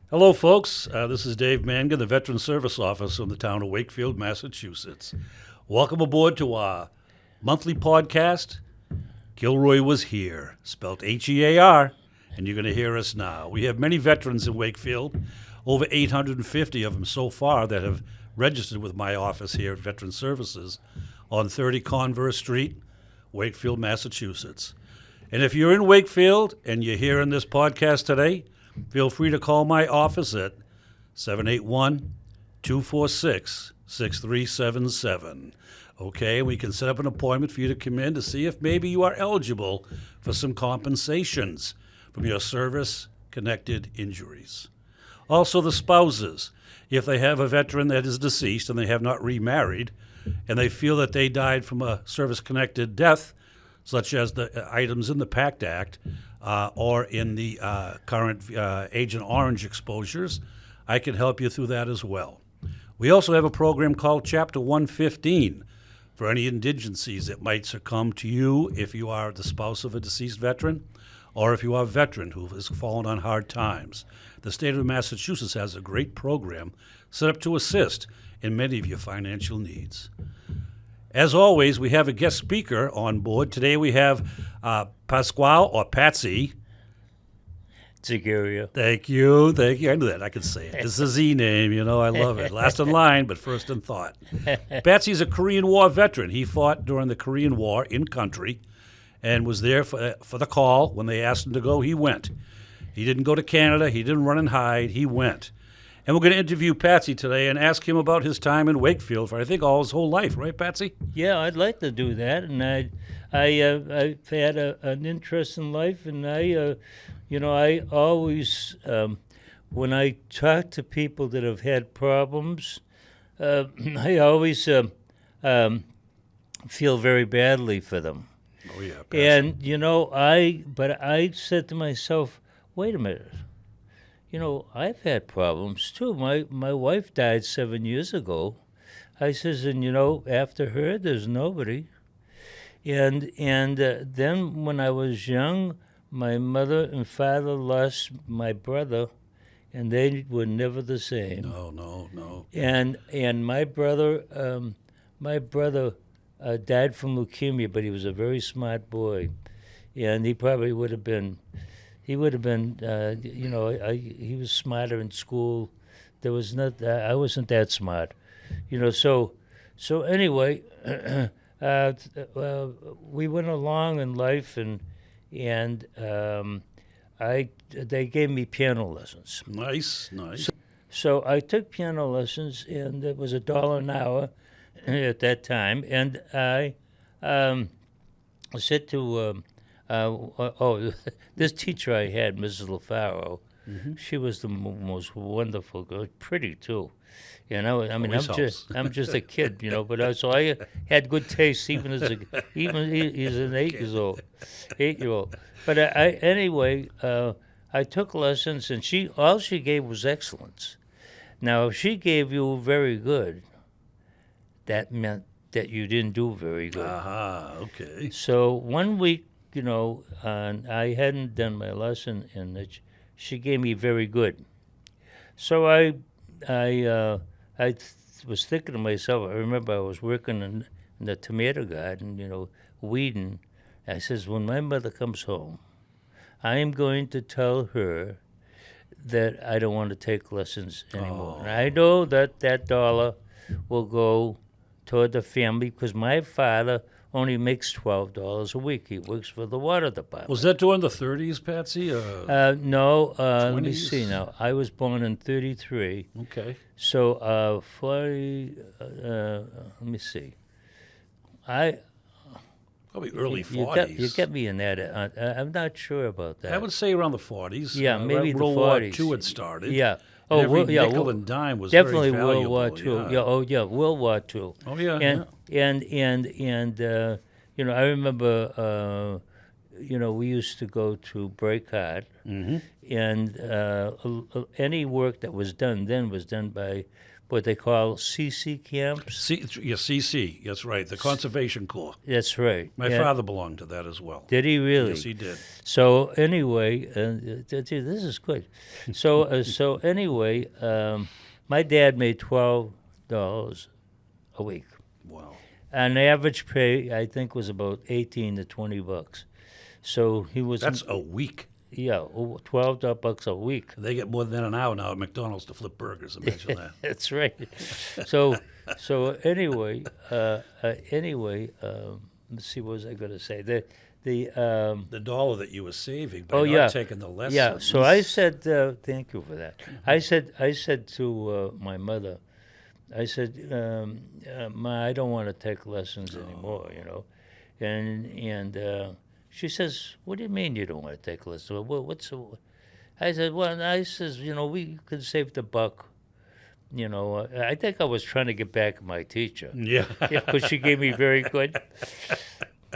Hello, folks. This is Dave Mangan, the Veteran Service Officer in the town of Wakefield, Massachusetts. Welcome aboard to our monthly podcast. Kilroy was here, spelt H-E-A-R, and you're going to hear us now. We have many veterans in Wakefield, over 850 of them so far that have registered with my office here at Veteran Services on 30 Converse Street, Wakefield, Massachusetts. And if you're in Wakefield and you're hearing this podcast today, feel free to call my office at 781-246-6377. Okay, we can set up an appointment for you to come in to see if maybe you are eligible for some compensations from your service-connected injuries. Also, the spouses, if they have a veteran that is deceased and they have not remarried, and they feel that they died from a service-connected death, such as the items in the PACT Act, or in the current Agent Orange exposures, I can help you through that as well. We also have a program called Chapter 115 for any indigencies that might succumb to you if you are the spouse of a deceased veteran or if you are a veteran who has fallen on hard times. The state of Massachusetts has a great program set up to assist in many of your financial needs. As always, we have a guest speaker on board. Today we have Pasquale or Patsy. Zagaria. Thank you. I knew that. I could say it. It's a Z name, I love it. Last in line, but first in thought. Patsy's a Korean War veteran. He fought during the Korean War in country and was there for the call. When they asked him to go, he went. He didn't go to Canada. He didn't run and hide. He went. And we're going to interview Patsy today and ask him about his time in Wakefield for, I think, all his whole life. Right, Patsy? Yeah, I'd like to do that. And I've had an interest in life, and I always, when I talk to people that have had problems, I always feel very badly for them. Oh, yeah, Patsy. And, but I said to myself, wait a minute. I've had problems too. My wife died 7 years ago. I says, and after her, there's nobody. And then when I was young, my mother and father lost my brother, and they were never the same. No. And my brother died from leukemia, but he was a very smart boy, and he probably would have been. He would have been, he was smarter in school. There was not, I wasn't that smart, So anyway, we went along in life, and they gave me piano lessons. Nice. So I took piano lessons, and it was $1 an hour at that time, and I said to. This teacher I had, Mrs. LaFaro, she was the most wonderful girl, pretty too. I'm just a kid, But I had good taste even as he's an 8-year-old. But anyway, I took lessons, and all she gave was excellence. Now, if she gave you very good, that meant that you didn't do very good. Okay. So 1 week. And I hadn't done my lesson, and she gave me very good. So I was thinking to myself. I remember I was working in the tomato garden, weeding. I says, when my mother comes home, I am going to tell her that I don't want to take lessons anymore. And I know that $1 will go toward the family because my father only makes $12 a week. He works for the water department. Was that during the 30s, Patsy? No. Let me see now. I was born in 1933. Okay. So 40. Let me see. Probably early 40s. You get me in that. I'm not sure about that. I would say around the 40s. Yeah, maybe the 40s. World War II had started. Yeah. Nickel and dime was definitely very valuable. World War II. Yeah. World War II. Oh yeah. And I remember we used to go to Breakheart, Mm-hmm. and any work that was done then was done by what they call CC camps. CC, that's right, the Conservation Corps. That's right. My Yeah. father belonged to that as well. Did he really? Yes, he did. So anyway, this is good. So anyway, my dad made $12 a week. Wow. An average pay, I think, was about $18 to $20. So he was. That's a week. Yeah, $12 a week. They get more than an hour now at McDonald's to flip burgers. Imagine that. That's right. So anyway, let's see, what was I going to say? The dollar that you were saving by Oh, not yeah. taking the lessons. Yeah. So I said, thank you for that. I said to my mother, I said, Ma, I don't want to take lessons anymore, and she says, what do you mean you don't want to take lessons? I said, we could save the buck. I think I was trying to get back at my teacher. Yeah. Because she gave me very good.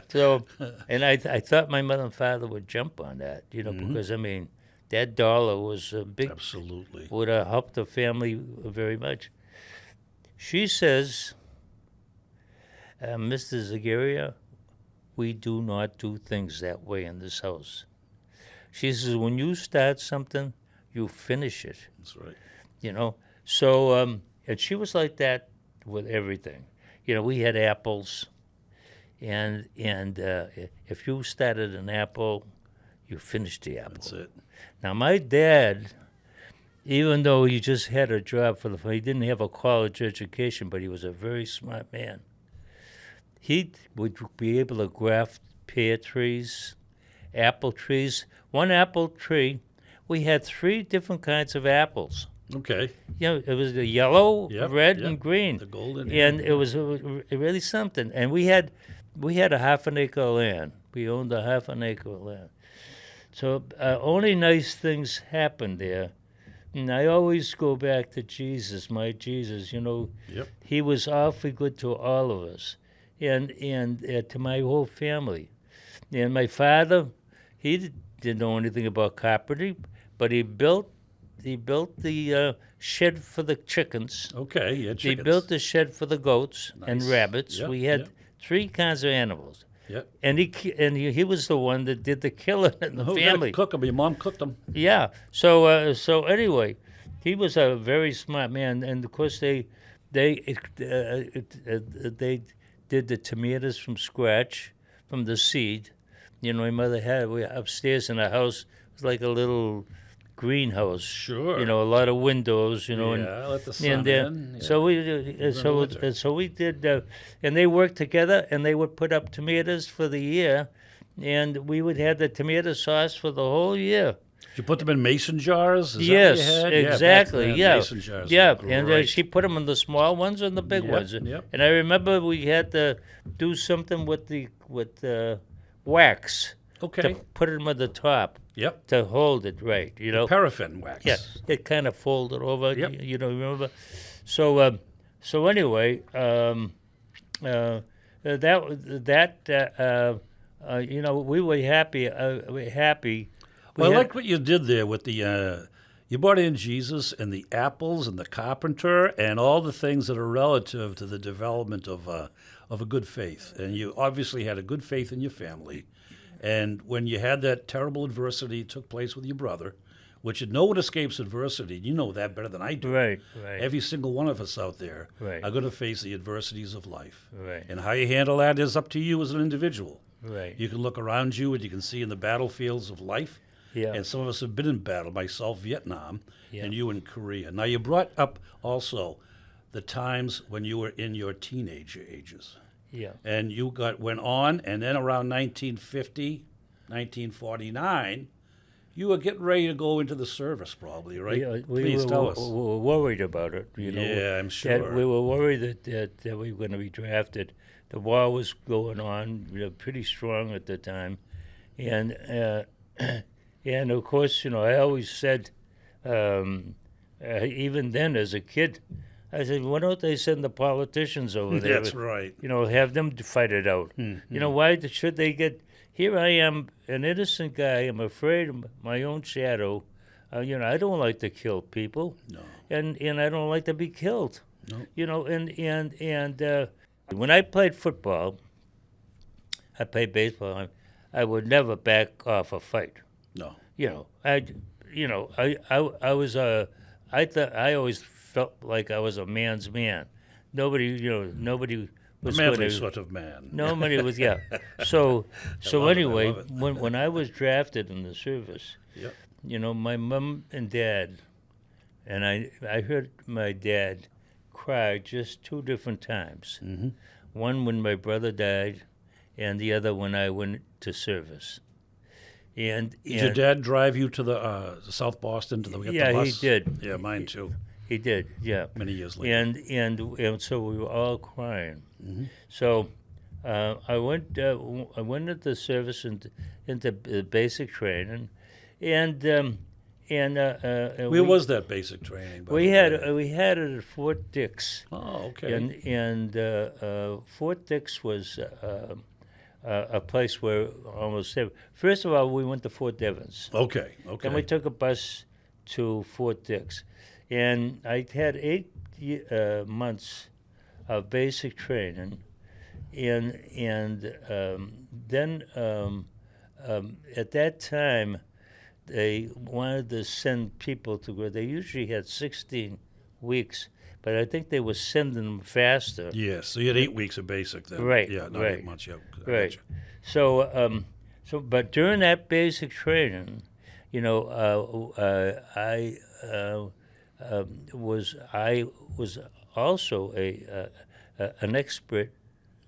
So, and I thought my mother and father would jump on that, because, that dollar was a big, Absolutely. would have helped the family very much. She says, Mr. Zagaria, we do not do things that way in this house. She says, when you start something, you finish it. That's right. So, and she was like that with everything. We had apples, and if you started an apple, you finished the apple. That's it. Now, my dad, even though he just had a job he didn't have a college education, but he was a very smart man. He would be able to graft pear trees, apple trees. One apple tree, we had 3 different kinds of apples. Okay. It was the yellow, Yep, red, yep. and green. The golden. And it was really something. And we had a half an acre of land. We owned a half an acre of land. So only nice things happened there. And I always go back to Jesus, my Jesus. Yep. He was awfully good to all of us, and to my whole family. And my father, he didn't know anything about carpentry, but he built the shed for the chickens. Okay, yeah, He chickens. built the shed for the goats and Nice. rabbits. Yep, We had yep. 3 kinds of animals. Yep. And he was the one that did the killing in the Who family. cook them? Your mom cooked them. Yeah. So anyway, he was a very smart man, and of course they did the tomatoes from scratch, from the seed. My mother had upstairs in the house. It was like a little greenhouse. Sure. A lot of windows. Yeah, let the sun And in. Yeah. so we did, and they worked together, and they would put up tomatoes for the year, and we would have the tomato sauce for the whole year. You put them in mason jars? Is that Yes, what you had? exactly. back then, Yeah, Mason jars. yeah. were And great. she put them in the small ones and the big Yep, ones. yep. And I remember we had to do something with wax Okay. to put them at the top Yep. to hold it right. Paraffin wax. Yeah, it kind of folded over. Yep. Remember? So anyway, we were happy. We Well, I had- like what you did there with the. You brought in Jesus and the apples and the carpenter and all the things that are relative to the development of a good faith. And you obviously had a good faith in your family. And when you had that terrible adversity took place with your brother, which no one escapes adversity. You know that better than I do. Right. Every single one of us out there Right. are going to face the adversities of life. Right. And how you handle that is up to you as an individual. Right. You can look around you and you can see in the battlefields of life. Yeah. And some of us have been in battle, myself, Vietnam, Yeah. and you in Korea. Now, you brought up also the times when you were in your teenager ages. Yeah. And you went on, and then around 1950, 1949, you were getting ready to go into the service, probably, right? Yeah, Please tell us. We were worried about it. Yeah, I'm That sure. we were worried that we were going to be drafted. The war was going on, pretty strong at the time, and of course, I always said, even then as a kid, I said, why don't they send the politicians over there? That's right. Have them fight it out. Why should they get here I am, an innocent guy. I'm afraid of my own shadow. I don't like to kill people, No. and I don't like to be killed. No. And when I played football, I played baseball. I would never back off a fight. No. I was I always felt like I was a man's man. Nobody was A manly gonna, sort of man. nobody was So love it, I anyway, love it. when I was drafted in the service, Yep. my mom and dad, and I heard my dad cry just 2 different times. Mm-hmm. One when my brother died, and the other when I went to service. And Did your dad drive you to the South Boston to the get Yeah, the he bus? did. Yeah, mine too. He did, yeah. Many years later. And so we were all crying. Mm-hmm. So I went into the service into basic training, and Where was that basic training? by we the had way? we had it at Fort Dix, Oh, okay. and Fort Dix was a place where almost first of all we went to Fort Devens. Okay. Then we took a bus to Fort Dix, and I had 8 months of basic training, and then at that time they wanted to send people to go. They usually had 16 weeks, but I think they were sending them faster. Yes. So you had 8 weeks of basic then. Right, Yeah. Not right. 8 months. Yeah. I Right. gotcha. But during that basic training, I was also an expert.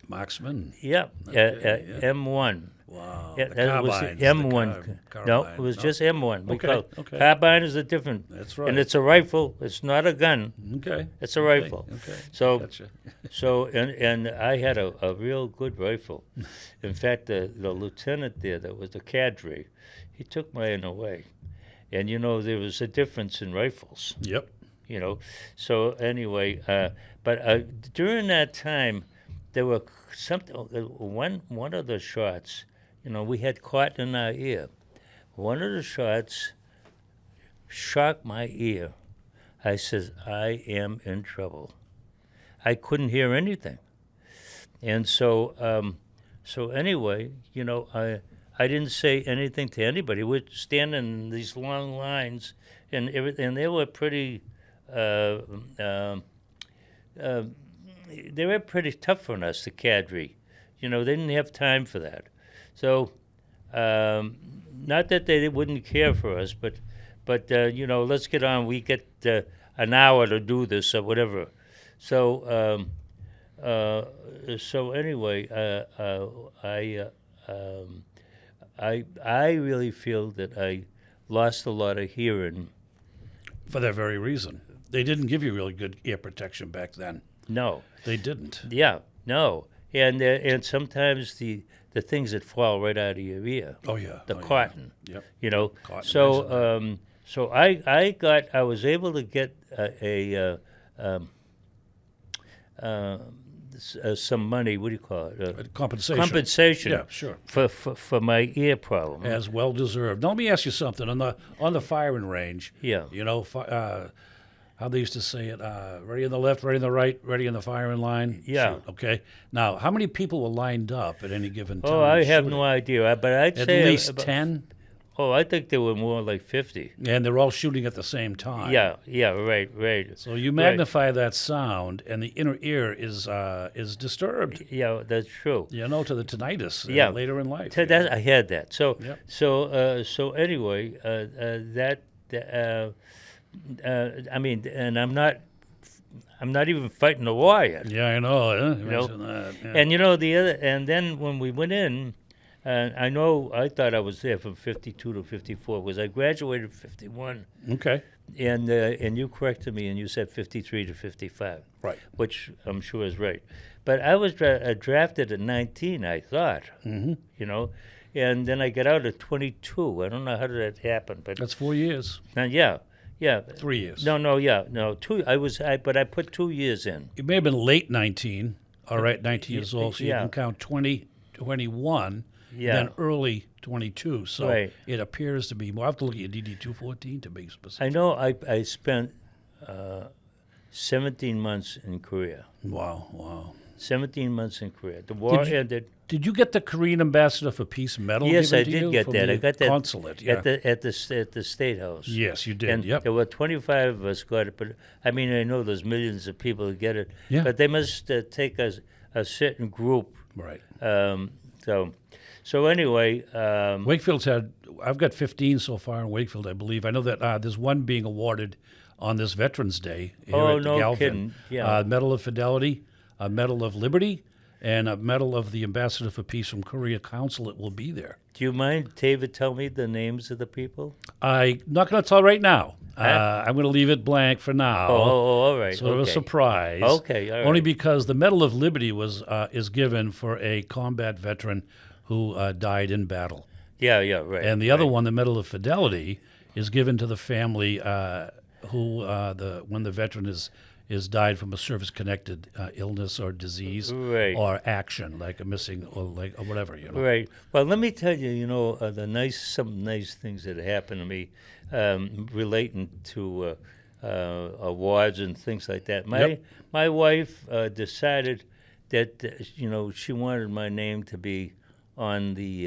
Marksman. Yeah, Okay, yeah. M1. Wow. Yeah, The that was carbines, the M1. No, carbine. it was just M1. We Okay, call okay. carbine is a different. That's right. And it's a rifle. It's not a gun. Okay. It's a rifle. Okay. So Gotcha. and I had a real good rifle. In fact, the lieutenant there, that was the cadre, he took mine away. And there was a difference in rifles. Yep. So anyway, but during that time, there were one of the shots. We had cotton in our ear. One of the shots shocked my ear. I says, I am in trouble. I couldn't hear anything. And so anyway, I didn't say anything to anybody. We're standing in these long lines, and they were pretty they were pretty tough on us, the cadre. They didn't have time for that. So, not that they wouldn't care for us, but let's get on. We get an hour to do this or whatever. So, anyway, I really feel that I lost a lot of hearing. For that very reason. They didn't give you really good ear protection back then. No. They didn't. Yeah. No. And sometimes the things that fall right out of your ear. Oh, yeah. The Oh, yeah. cotton. Yep. Cotton, So I was able to get some money. What do you call it? Compensation. Compensation. Yeah, sure. For my ear problem. As well deserved. Now let me ask you something on the firing range. Yeah. How they used to say it, ready on the left, ready on the right, ready in the firing line. Yeah. Shoot, okay. Now, how many people were lined up at any given time? Oh, I have shooting? no idea. But I'd At say least about, 10? Oh, I think there were more like 50. And they're all shooting at the same time. Yeah. Right. So you magnify that sound, and the inner ear is disturbed. Yeah, that's true. To the tinnitus later in life. I had that. So Yep. so anyway, I mean, and I'm not even fighting the war yet. Yeah, I know. Yeah, You know? that, yeah. And and then when we went in, I thought I was there from 52 to 54 because I graduated in 51, Okay. and you corrected me and you said 53 to 55, Right. which I'm sure is right. But I was drafted at 19, I thought, Mm-hmm. and then I got out at 22. I don't know how did that happen, but That's 4 years. yeah. 3 years. No, 2. But I put 2 years in. You may have been late 19. All right, 19 years old, so you Yeah. can count 20, 21. Yeah. than early 22. So Right. it appears to be more. I have to look at your DD 214 to be specific. I know I spent 17 months in Korea. Wow, wow. 17 months in Korea. The war ended. Did you get the Korean Ambassador for Peace medal? Yes, given I to did you get from that. the I got that consulate. Yeah. at the State House. Yes, you did. And Yep. there were 25 of us got it, but I mean, I know there's millions of people who get it, Yeah. but they must take a certain group. Right. So anyway, Wakefield's had. I've got 15 so far in Wakefield, I believe. I know that there's one being awarded on this Veterans Day here Oh, at the no Galvin. kidding. Yeah. Medal of Fidelity, a Medal of Liberty, and a Medal of the Ambassador for Peace from Korea Consulate will be there. do you mind, David, tell me the names of the people? I'm not going to tell right now. Huh? I'm going to leave it blank for now. All right. Sort of a okay. surprise. Okay, all Only right. because the Medal of Liberty is given for a combat veteran who died in battle. Yeah, right. And the other one, the Medal of Fidelity, is given to the family when the veteran is died from a service-connected illness or disease Right. or action, like a missing or whatever, you know. Right. Well, let me tell you, some nice things that happened to me relating to awards and things like that. My wife decided that she wanted my name to be on the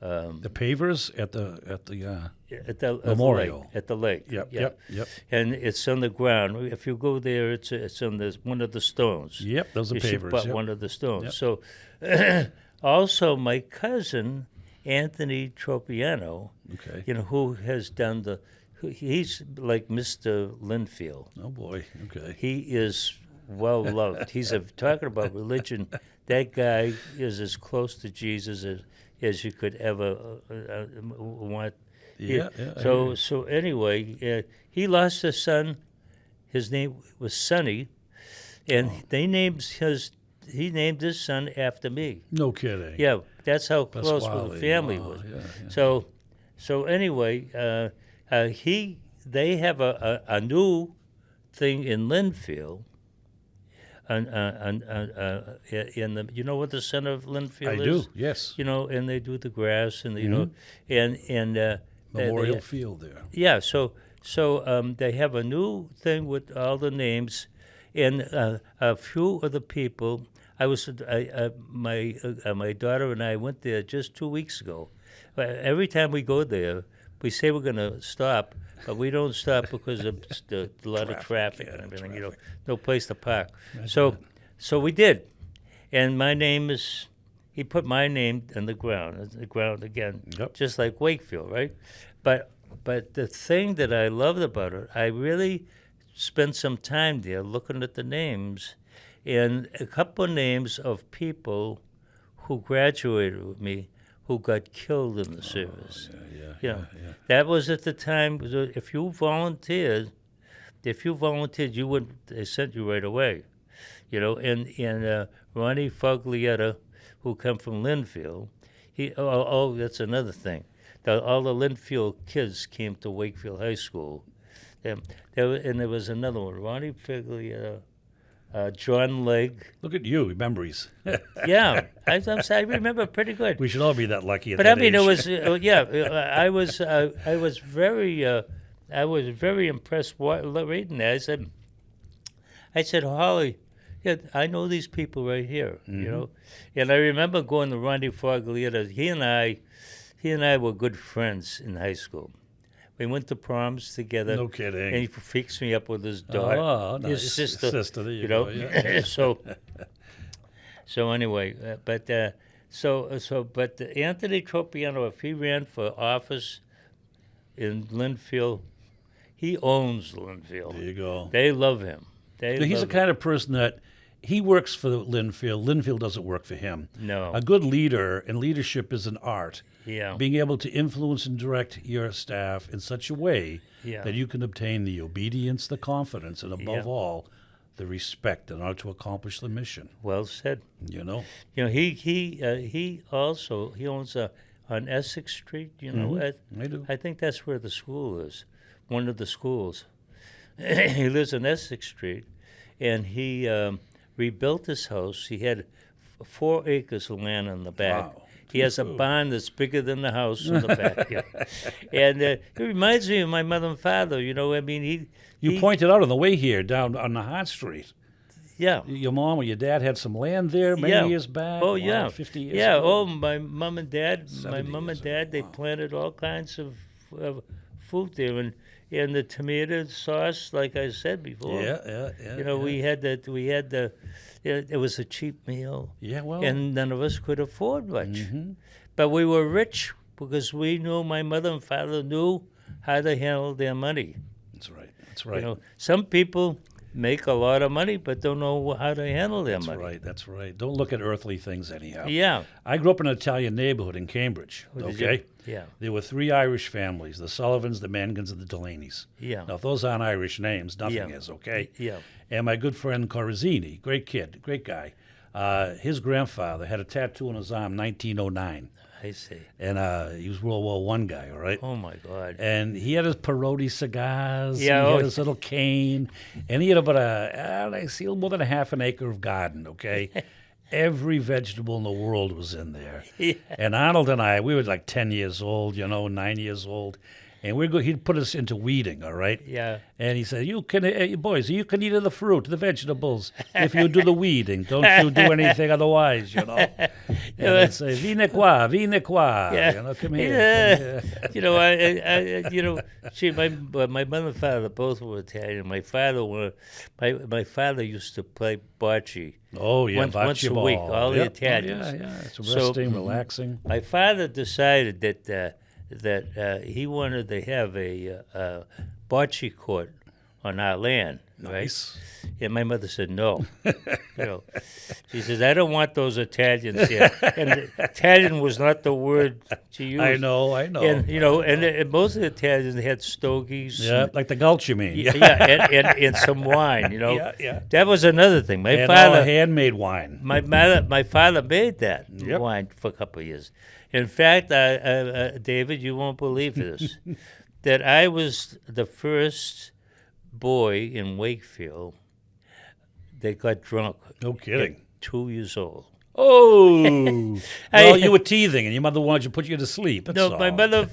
pavers at the memorial at the lake. Yep. And it's on the ground. If you go there, it's on one of the stones. Yep, those are You should pavers. put Yep. one of the stones. Yep. So, also my cousin Anthony Tropiano, Okay. who has done he's like Mr. Linfield. Oh boy. Okay. He is well loved. He's talking about religion. That guy is as close to Jesus as you could ever want. Yeah. So anyway, he lost a son. His name was Sonny, and he named his son after me. No kidding. Yeah, that's how close Pasquale. the family Wow, was. yeah. So anyway, they have a new thing in Linfield. In the what the center of Linfield I is? do. Yes. And they do the grass and and Memorial Field there. yeah. So they have a new thing with all the names, and a few of the people. My daughter and I went there just 2 weeks ago. Every time we go there, we say we're going to stop, but we don't stop because of a lot of traffic and everything. No place to park. So we did, and my name is. He put my name on the ground again, Yep. just like Wakefield, right? But the thing that I loved about it, I really spent some time there looking at the names, and a couple of names of people who graduated with me who got killed in the service. Yeah. That was at the time. If you volunteered, they sent you right away. And Ronnie Foglietta, who come from Linfield, that's another thing. All the Linfield kids came to Wakefield High School. And there was another one, Ronnie Foglietta, John Legg. Look at you, memories. Yeah, I remember pretty good. We should all be that lucky at But that I mean, age. I was very impressed reading that. I said, Holly, yeah, I know these people right here, And I remember going to Ronnie Foglietta. He and I were good friends in high school. We went to proms together. No kidding. And he fixed me up with his daughter, Oh, nice. his sister. There you go, yeah. So anyway, but Anthony Tropiano, if he ran for office in Linfield, he owns Linfield. There you go. They love him. He's the kind of person that he works for Linfield. Linfield doesn't work for him. No. A good leader, and leadership is an art. Yeah. Being able to influence and direct your staff in such a way Yeah. that you can obtain the obedience, the confidence, and above all, the respect in order to accomplish the mission. Well said. You know? He also owns on Essex Street. I do. I think that's where the school is, one of the schools. He lives on Essex Street, and he rebuilt his house. He had 4 acres of land in the back. Wow. He has a barn that's bigger than the house in the back. Yeah. And it reminds me of my mother and father. You know, I mean, You pointed out on the way here, down on the Hart Street, yeah. your mom or your dad had some land there many years back. Oh, Wow, yeah. 50 years Yeah. ago. Oh, my mom and dad. My 70 mom years and dad. They ago. Wow. planted all kinds of fruit there, and the tomato sauce, like I said before. Yeah. You know, we had that. We had the. It was a cheap meal. Yeah, well. And none of us could afford much. But we were rich because we knew, my mother and father knew how to handle their money. That's right. That's right. You know, some people make a lot of money but don't know how to handle their money. That's right. Don't look at earthly things anyhow. Yeah. I grew up in an Italian neighborhood in Cambridge, Did you? okay? Yeah. There were 3 Irish families, the Sullivans, the Mangans, and the Delaney's. Yeah. Now, if those aren't Irish names, nothing Yeah. is, okay? Yeah. And my good friend Corazzini, great kid, great guy, his grandfather had a tattoo on his arm, 1909. I see. And he was World War I guy, all right? Oh, my God. And he had his Perotti cigars. Yeah, He oh, had his little cane. And he had about I see more than a half an acre of garden, okay? Every vegetable in the world was in there. Yeah. And Arnold and I, we were like 10 years old, 9 years old. And he'd put us into weeding, all right? Yeah. And he said, you boys, you can eat the fruit, the vegetables, if you do the weeding. Don't you do anything otherwise, And I'd say, vieni qua, Yeah. come here. Yeah. You know, my mother and father both were Italian. My father used to play bocce. Oh, yeah, once bocce a ball. week, all the Yep. Italians. Oh, yeah. It's So, resting, relaxing. My father decided that he wanted to have a bocce court on our land, Nice. right? And my mother said no. She says, I don't want those Italians here. And Italian was not the word to use. I know. And and most of the Italians had stogies. Yeah, like the Gulch, you mean? Yeah, and some wine. Yeah. That was another thing. My And father, handmade wine. my father made that Yep. wine for a couple of years. In fact, David, you won't believe this, that I was the first boy in Wakefield that got drunk. No kidding. At 2 years old. Oh, well, you were teething, and your mother wanted to put you to sleep. That's No, all. my mother and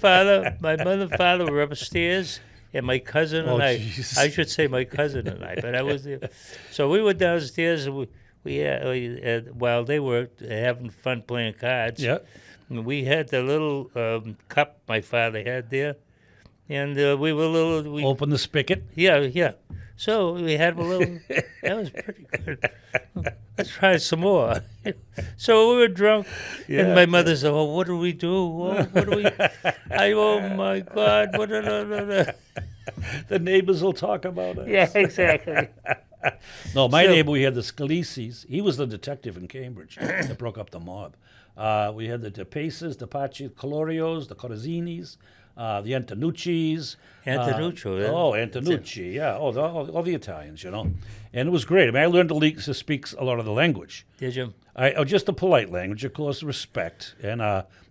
father were upstance, and my cousin and I. Jesus. I should say my cousin and I, but I was there. So we were downstairs, and while they were having fun playing cards. Yeah. We had the little cup my father had there, and we were Open the spigot. Yeah. So we had a little. That was pretty good. Let's try some more. So we were drunk, and my mother said, "Oh, what do we do? Oh, what do we?" Oh my God! What? The neighbors will talk about it. Yeah, exactly. No, my neighbor, we had the Scalises. He was the detective in Cambridge that broke up the mob. We had the De Paces, the Patsy, Colorios, the Corazzinis, the Antonucci's. Antonucci, yeah. Oh, Antonucci, yeah. Oh, all the Italians, And it was great. I mean, I learned to speak a lot of the language. Did you? Just the polite language, of course, respect. And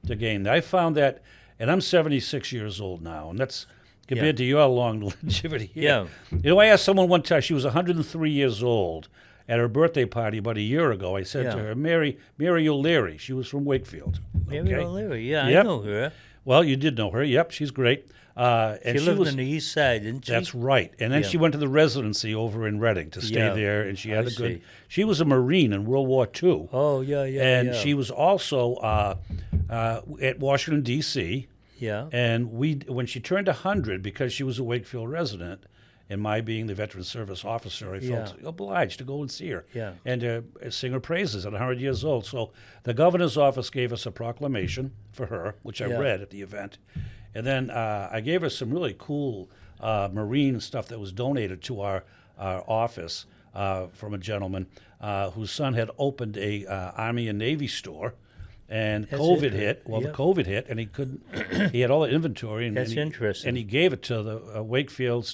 again, I found that, and I'm 76 years old now, and that's compared to your long longevity here. Yeah. I asked someone one time, she was 103 years old, at her birthday party about a year ago. I said to her, Mary O'Leary. She was from Wakefield. Mary O'Leary, yeah, Yep. I know her. Well, you did know her. Yep, she's great. And She lived was, on the east side, didn't she? That's right. And then she went to the residency over in Reading to stay there, and she had I a good. see. She was a Marine in World War II. Oh, yeah. And she was also at Washington D.C. Yeah. And when she turned 100, because she was a Wakefield resident, and my being the Veteran Service officer, I felt obliged to go and see her and to sing her praises at 100 years old. So the governor's office gave us a proclamation for her, which I read at the event. And then I gave her some really cool Marine stuff that was donated to our office from a gentleman whose son had opened a Army and Navy store. And COVID hit. Well, the COVID hit, and he couldn't. He had all the inventory. And, That's interesting. And he gave it to the Wakefield,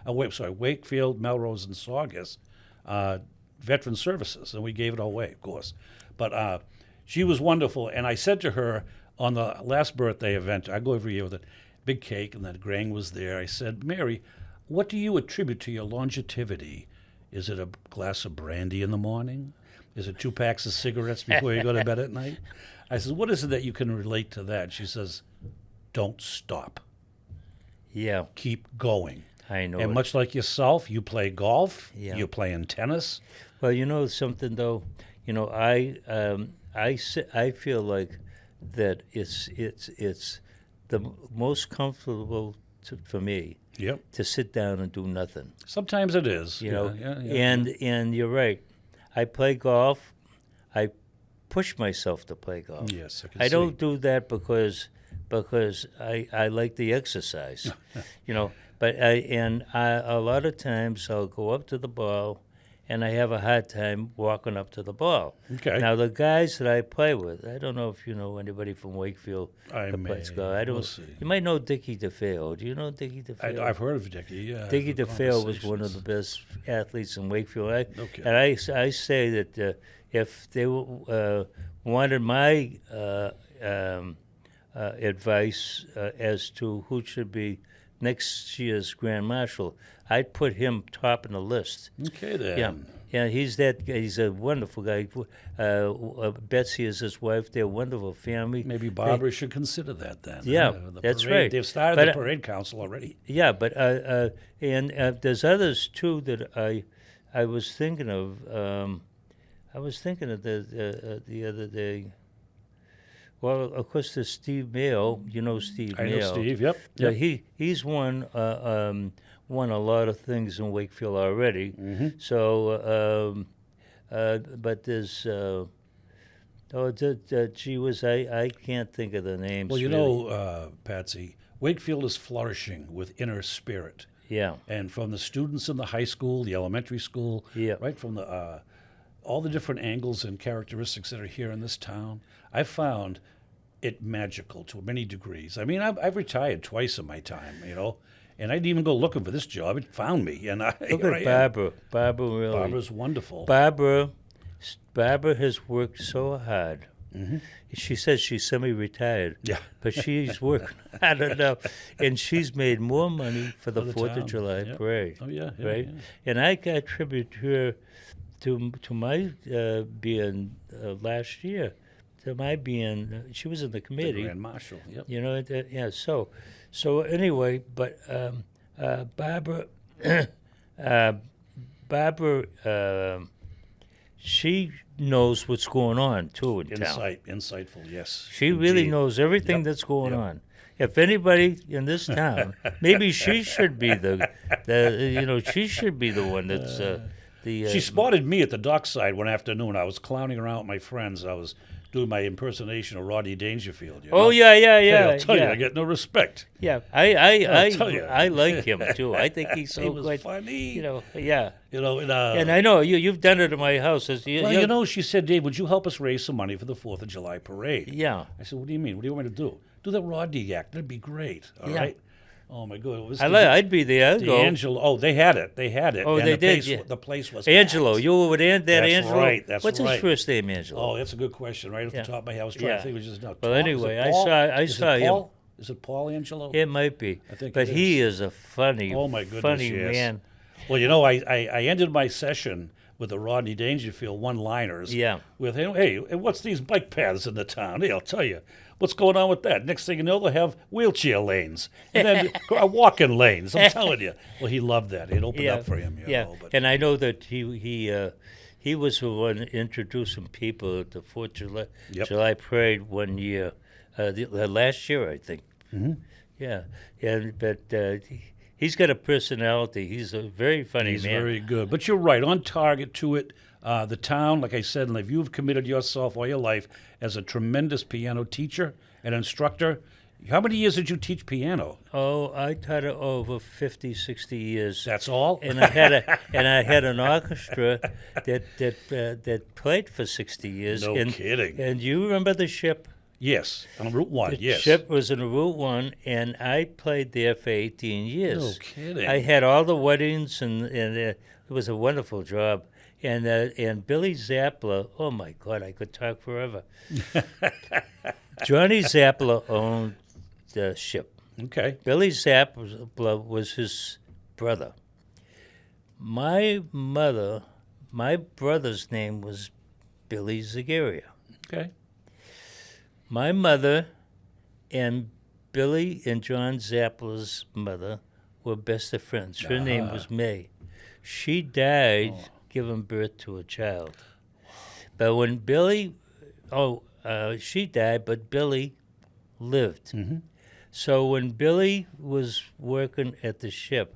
Wakefield, Melrose, and Saugus Veteran Services, and we gave it all away, of course. But she was wonderful, and I said to her on the last birthday event, I go every year with a big cake, and then Grang was there. I said, Mary, what do you attribute to your longevity? Is it a glass of brandy in the morning? Is it 2 packs of cigarettes before you go to bed at night? I said, what is it that you can relate to that? She says, don't stop. Yeah, Keep going. I know. And it. much like yourself, you play golf, Yeah. you play in tennis. Well, you know something though. You know, I feel like that it's the most comfortable for me Yep. to sit down and do nothing. Sometimes it is. You Yeah, know, yeah. and you're right. I play golf. I push myself to play golf. Yes, I can I see. don't do that because I like the exercise, you know. But a lot of times I'll go up to the ball, and I have a hard time walking up to the ball. Okay. Now the guys that I play with, I don't know if you know anybody from Wakefield I that may. plays golf. I don't. We'll see. You might know Dickie DeFeo. Do you know Dickie DeFeo? I've heard of Dickie, yeah. Dickie the DeFeo was one of conversations. the best athletes in Wakefield. Okay. And I say that if they wanted my advice as to who should be next year's Grand Marshal, I'd put him top in the list. Okay, then. Yeah. Yeah, he's a wonderful guy. Betsy is his wife. They're a wonderful family. Maybe Barbara should consider that then. Yeah, The that's parade. right. They've started But, the parade council already. Yeah, but there's others too that I was thinking of. I was thinking of the other day. Well, of course, there's Steve Mayo. You know Steve I Mayo. know Steve, yep. Yeah, yep. he's won a lot of things in Wakefield already. Mm-hmm. So, but there's gee whiz, I can't think of the names. Well, you really. know, Patsy, Wakefield is flourishing with inner spirit. Yeah. And from the students in the high school, the elementary school, Yeah. right from the all the different angles and characteristics that are here in this town, I found it magical to many degrees. I mean, I've retired twice in my time, you know, and I didn't even go looking for this job. It found me, and Look here I at am. Barbara. Barbara really. Barbara's wonderful. Barbara has worked so hard. Mm-hmm. She says she's semi-retired. Yeah. But she's working hard enough, and she's made more money for the For the 4th town, of July yeah. parade. Oh, yeah, yeah, right? yeah. And I attribute her to my being last year, to my being. She was in the The committee. Grand Marshal, yep. You know, yeah. So anyway, but Barbara, she knows what's going on too in town. Insightful, yes. She really Indeed. knows everything Yep, that's going yep. on. If anybody in this town, maybe she should be she should be the one that's the. She spotted me at the dockside one afternoon. I was clowning around with my friends. I was doing my impersonation of Rodney Dangerfield. You know? Oh yeah. Hey, I'll tell you, I get no respect. Yeah, I'll tell you. I like him too. I think he's so He was good. funny. You know, yeah. You know, And I know you've done it at my house. well, you know, she said, Dave, would you help us raise some money for the 4th of July parade? Yeah. I said, what do you mean? What do you want me to do? Do the Rodney act. That'd be great. All Yeah. right. Oh my God. It was I'd be there. I'd go. D'Angelo. Oh, they had it. They had it. Oh, and they the did, place, yeah. The place was Angelo, packed. you were with that That's Angelo? right, that's What's right. his first name, Angelo? Oh, that's a good question. Right off Yeah. the top of my head, I was trying Yeah. to think. It was just now. Well, Is it anyway, I Paul? saw Is it him. Paul? Is it Paul Angelo? It might be. I think but it he is. is a funny, Oh my goodness, funny yes. man. Well, you know, I ended my session with the Rodney Dangerfield one-liners. Yeah. With him, hey, what's these bike paths in the town? Hey, I'll tell you. What's going on with that? Next thing you know, they'll have wheelchair lanes and then walking lanes. I'm telling you. Well, he loved that. It opened up for him, you know. But And I know that he was the one introducing people at the 4th of July, Yep. July parade one year, last year, I think. Mm-hmm. Yeah. But he's got a personality. He's a very funny he's man. very good. But you're right, on target to it. The town, like I said, and if you've committed yourself all your life as a tremendous piano teacher and instructor, how many years did you teach piano? Oh, I taught it over 50, 60 years. That's all? And I had an orchestra that played for 60 years. No kidding. And you remember the ship? Yes, on Route 1, The yes. ship was in Route 1, and I played there for 18 years. No kidding. I had all the weddings, and it was a wonderful job. And Billy Zappler, oh my God, I could talk forever. Johnny Zappler owned the ship. Okay. Billy Zappler was his brother. My brother's name was Billy Zagaria. Okay. My mother and Billy and John Zappler's mother were best of friends. Her name was May. She died giving birth to a child. But when Billy, she died, but Billy lived. So when Billy was working at the ship,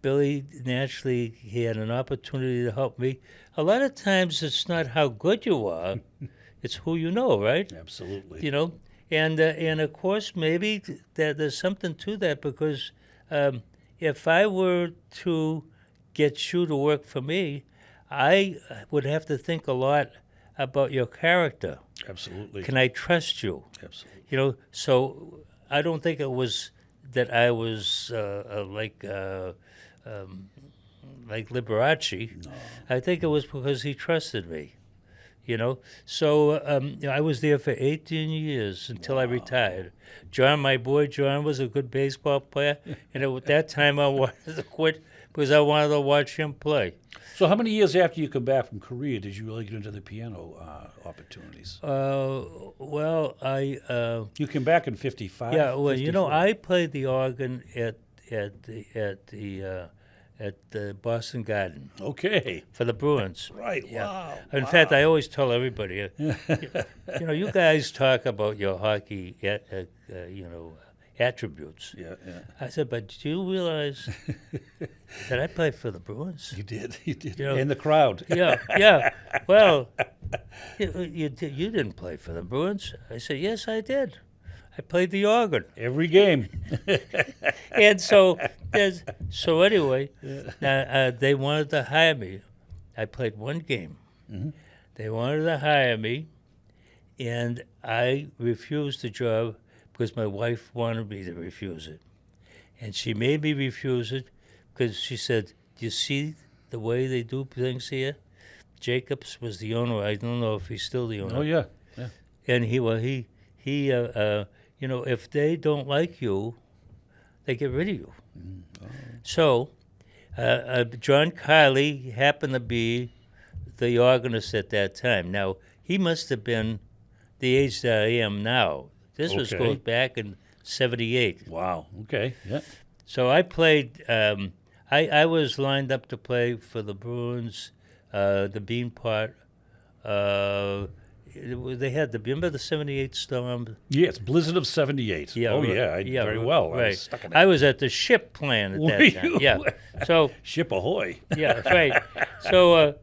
Billy naturally he had an opportunity to help me. A lot of times it's not how good you are, it's who you know, right? Absolutely. You know, and of course maybe there's something to that because if I were to get you to work for me, I would have to think a lot about your character. Absolutely. Can I trust you? Absolutely. You know, so I don't think it was that I was like Liberace. No. I think it was because he trusted me. You know, so I was there for 18 years until I retired. John, my boy John, was a good baseball player, and at that time I wanted to quit because I wanted to watch him play. So how many years after you come back from Korea did you really get into the piano opportunities? Well, You came back in 55? yeah, well, 54. I played the organ at the Boston Garden Okay. for the Bruins. Right. Yeah. Wow. In fact, I always tell everybody, you guys talk about your hockey, attributes. Yeah, yeah. I said, but do you realize that I played for the Bruins? You did. You did. You know, In the crowd. Yeah. Well, you didn't play for the Bruins. I said, yes, I did. I played the organ. Every game. And so anyway, they wanted to hire me. I played one game. They wanted to hire me, and I refused the job because my wife wanted me to refuse it. And she made me refuse it because she said, do you see the way they do things here? Jacobs was the owner. I don't know if he's still the owner. Oh, yeah. Yeah. And he if they don't like you, they get rid of you. So John Kiley happened to be the organist at that time. Now, he must have been the age that I am now. This goes back in 78. Wow. Okay. Yeah. So I played, I was lined up to play for the Bruins, the Bean Pot. They had remember the 78 storm? Yes, Blizzard of 78. Yeah, oh, right. yeah. Very well. Right. I was stuck in it. I was at the ship plant at Were that time. you? Yeah. So Ship ahoy. yeah, right. So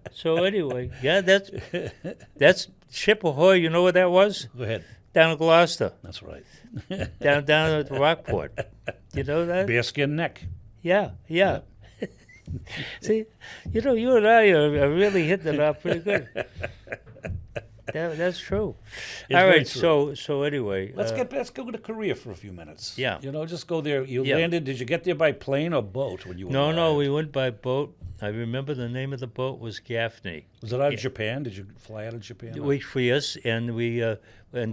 anyway, yeah, that's Ship Ahoy. You know what that was? Go ahead. Down in Gloucester, That's right. down at Rockport. You know that? Bearskin neck. Yeah. See, you and I are really hitting it off pretty good. That's true. It's All very right. true. So anyway, Let's go to Korea for a few minutes. Yeah. Just go there. You Yeah. landed. Did you get there by plane or boat when you were no, we went by boat. I remember the name of the boat was Gaffney. Was it out of Japan? Did you fly out of Japan? Yes, and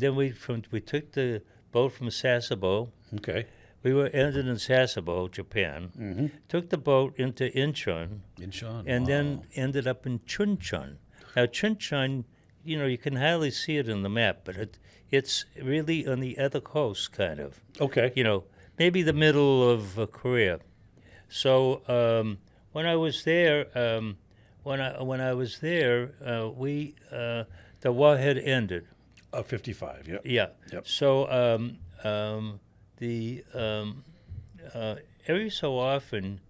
then we took the boat from Sasebo. Okay. We were ended in Sasebo, Japan. Took the boat into Incheon, Incheon. and then ended up in Chuncheon. Now Chuncheon, you can hardly see it in the map, but it's really on the other coast, kind of. Okay. Maybe the middle of Korea. So when I was there, the war had ended. 55. Yeah. Yeah. Yep. So every so often,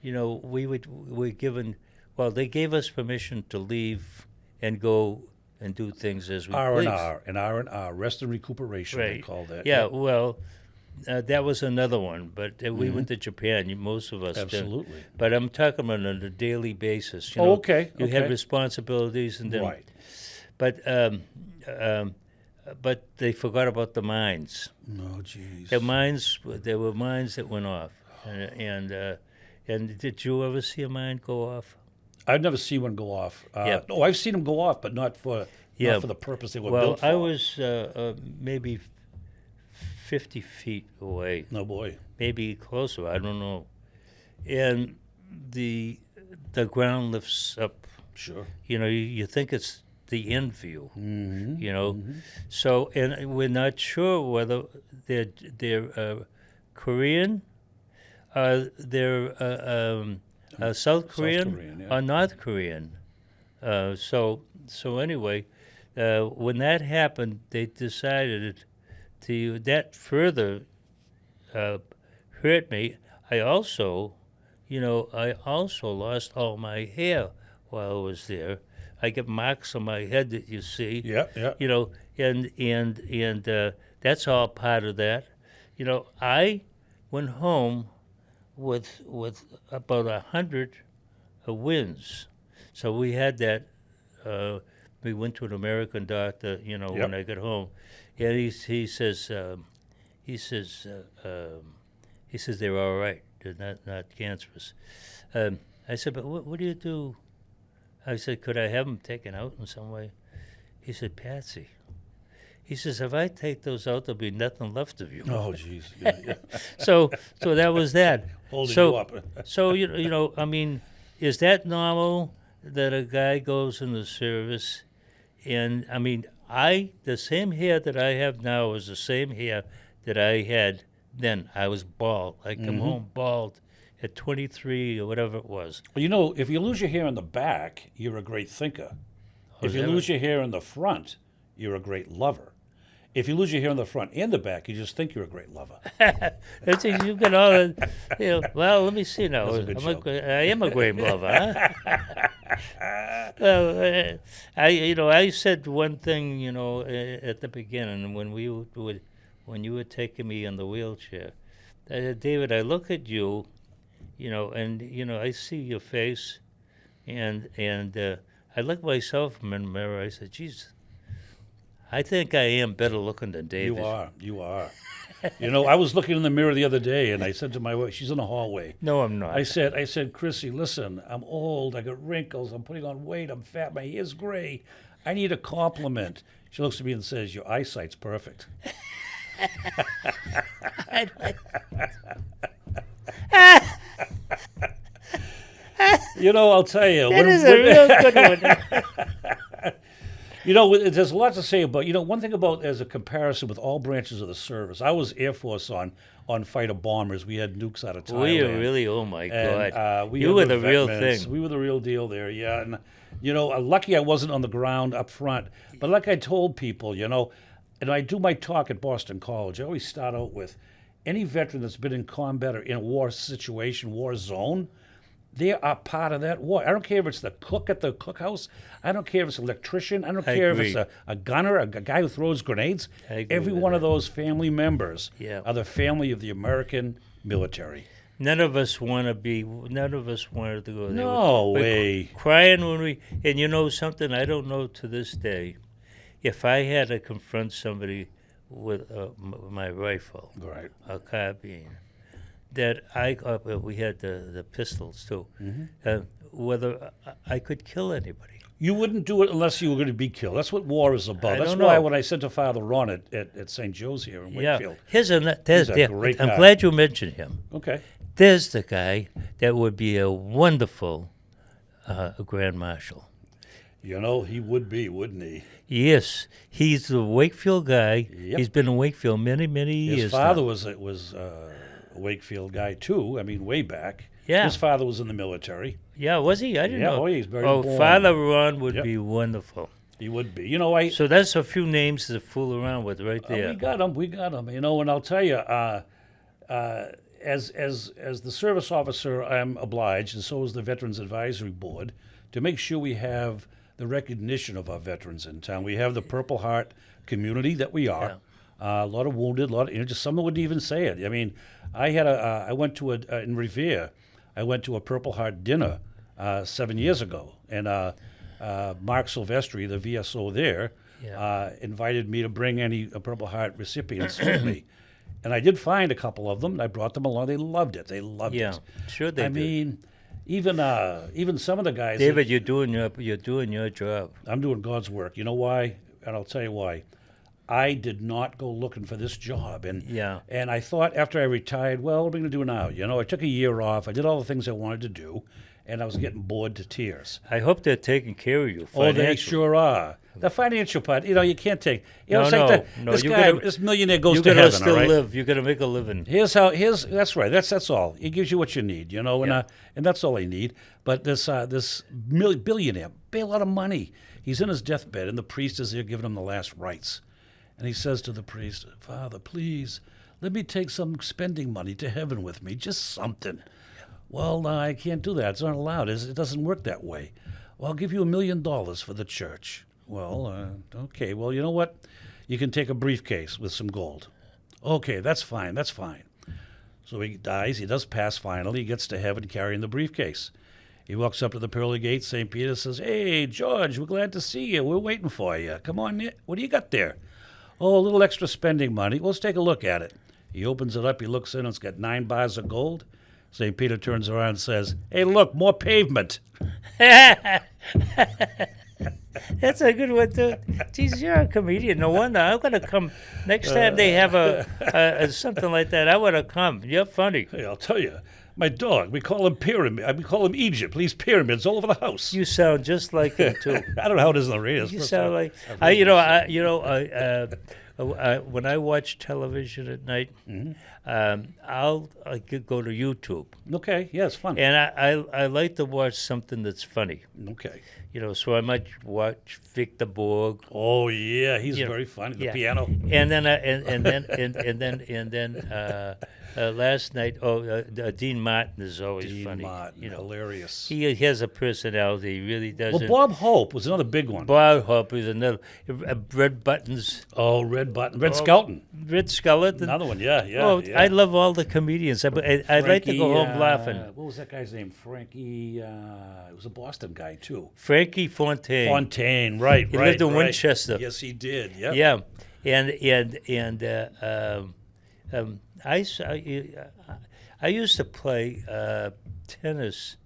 we're given. Well, they gave us permission to leave and go and do things as we please. R&R, rest and recuperation. They Right. call that. Yeah. Well, that was another one, but we went to Japan. Most of us did. Absolutely. But I'm talking about on a daily basis. Okay. You had Okay. responsibilities, and then. Right. But they forgot about the mines. Oh, jeez. There were mines that went off, and did you ever see a mine go off? I've never seen one go off. Yeah. No, I've seen them go off, but not for the purpose they were built for. Well, I was maybe 50 feet away, No boy. maybe closer. I don't know. And the ground lifts up. Sure. You think it's the end view, you know. So, and we're not sure whether they're Korean, they're South Korean, Korean, yeah. or North Korean. So anyway, when that happened, they decided to that further hurt me. I also lost all my hair while I was there. I get marks on my head that you see. Yeah. You know, and that's all part of that. You know, I went home with about 100 wins. So we had that. We went to an American doctor. You know, when I got home, and he says they're all right. They're not cancerous. I said, but what do you do? I said, could I have them taken out in some way? He said, Patsy. He says, if I take those out, there'll be nothing left of you. Oh, jeez. Yeah. So that was that. Holding you up. So you know, I mean, is that normal that a guy goes in the service? And I mean, the same hair that I have now is the same hair that I had then. I was bald. I come home bald at 23 or whatever it was. Well, you know, if you lose your hair in the back, you're a great thinker. If you lose your hair in the front, you're a great lover. If you lose your hair in the front and the back, you just think you're a great lover. You got all the, you know, well, let me see now. That's a good joke. I am a great lover, huh? Well, I said one thing, you know, at the beginning when you were taking me in the wheelchair. I said, David, I look at you, you know, and you know, I see your face, and I look myself in the mirror. I said, geez, I think I am better looking than David. You are. You know, I was looking in the mirror the other day, and I said to my wife, she's in the hallway. No, I'm not. I said, Chrissy, listen, I'm old, I got wrinkles, I'm putting on weight, I'm fat, my hair's gray. I need a compliment. She looks at me and says, your eyesight's perfect. You know, I'll tell you. That is a real good one. You know, there's a lot to say about, you know, one thing about as a comparison with all branches of the service. I was Air Force on fighter bombers. We had nukes out of Thailand. We were really, oh my God. We You had were the real veterans. thing. We were the real deal there, yeah. And, you know, lucky I wasn't on the ground up front. But like I told people, you know, and I do my talk at Boston College, I always start out with any veteran that's been in combat or in a war situation, war zone, they are part of that war. I don't care if it's the cook at the cookhouse. I don't care if it's an electrician. I don't care if it's a gunner, a guy who throws grenades. Every one of those family members are the family of the American military. None of us wanted to go there. No way. Crying when we, and you know something, I don't know to this day, if I had to confront somebody with my rifle, Right. a carbine, that we had the pistols too, whether I could kill anybody. You wouldn't do it unless you were going to be killed. That's what war is about. That's don't why know. when I sent to Father Ron at St. Joe's here in Wakefield. He's a great guy. I'm glad you mentioned him. Okay. There's the guy that would be a wonderful Grand Marshal. You know, he would be, wouldn't he? Yes, he's the Wakefield guy. Yep. He's been in Wakefield many years. His father now. was a Wakefield guy too. I mean, way back. Yeah. His father was in the military. Yeah, was he? I didn't know. Oh, he's very Oh, born. Father Ron would Yep. be wonderful. He would be. You know, So that's a few names to fool around with right there. We got him. You know, and I'll tell you, as the service officer, I'm obliged, and so is the Veterans Advisory Board, to make sure we have the recognition of our veterans in town. We have the Purple Heart community that we are. A lot of wounded, just some wouldn't even say it. I mean, I went to in Revere, I went to a Purple Heart dinner 7 years ago, and Mark Silvestri, the VSO there, invited me to bring any Purple Heart recipients with me. And I did find a couple of them, and I brought them along. They loved it. They loved it. Yeah, sure they I do. mean, even some of the guys. David, you're doing your job. I'm doing God's work. You know why? And I'll tell you why. I did not go looking for this job, and I thought after I retired, well, what are we going to do now? You know, I took a year off. I did all the things I wanted to do, and I was getting bored to tears. I hope they're taking care of you. Oh, they financially. sure are. The financial part, you can't take. No, It's no, like no, this you guy, gotta- this millionaire goes You to gotta heaven, still all right? live. You gotta make a living. That's right. That's all. He gives you what you need, and Yeah. and that's all they need. But this billionaire, pay a lot of money. He's in his deathbed, and the priest is there giving him the last rites, and he says to the priest, "Father, please, let me take some spending money to heaven with me, just something." Well, no, I can't do that. It's not allowed. It doesn't work that way. Well, I'll give you $1 million for the church. Well, okay. Well, you know what? You can take a briefcase with some gold. Okay, that's fine. That's fine. So he dies. He does pass finally. He gets to heaven carrying the briefcase. He walks up to the pearly gates. St. Peter says, "Hey, George, we're glad to see you. We're waiting for you. Come on in. What do you got there?" "Oh, a little extra spending money." "Well, let's take a look at it." He opens it up. He looks in, and it's got 9 bars of gold. St. Peter turns around and says, "Hey, look, more pavement." That's a good one too. Geez, you're a comedian. No wonder. I'm gonna come next time they have a something like that. I wanna come. You're funny. Hey, I'll tell you, my dog, we call him Pyramid. We call him Egypt. He's pyramids all over the house. You sound just like him too. I don't know how it is in the radio. You sound like when I watch television at night, I'll go to YouTube, Okay, yeah, it's fun. and I like to watch something that's funny. Okay. So I might watch Vic the Borg, Oh yeah, he's You know, very funny. The yeah. piano. and then last night, Dean Martin is always Dean funny. Martin, hilarious. He has a personality. He really does. Well, And Bob Hope was another big one. Bob Hope is another. Red Buttons, Oh, Red Button, Red Skelton, Red Skeleton. another one. Yeah, yeah. Oh, yeah. I love all the comedians. I'd like to go home laughing. What was that guy's name? Frankie. It was a Boston guy too. Frankie Fontaine. Fontaine, right? He right, lived in right. Winchester. Yes, he did. Yep. Yeah, I used to play tennis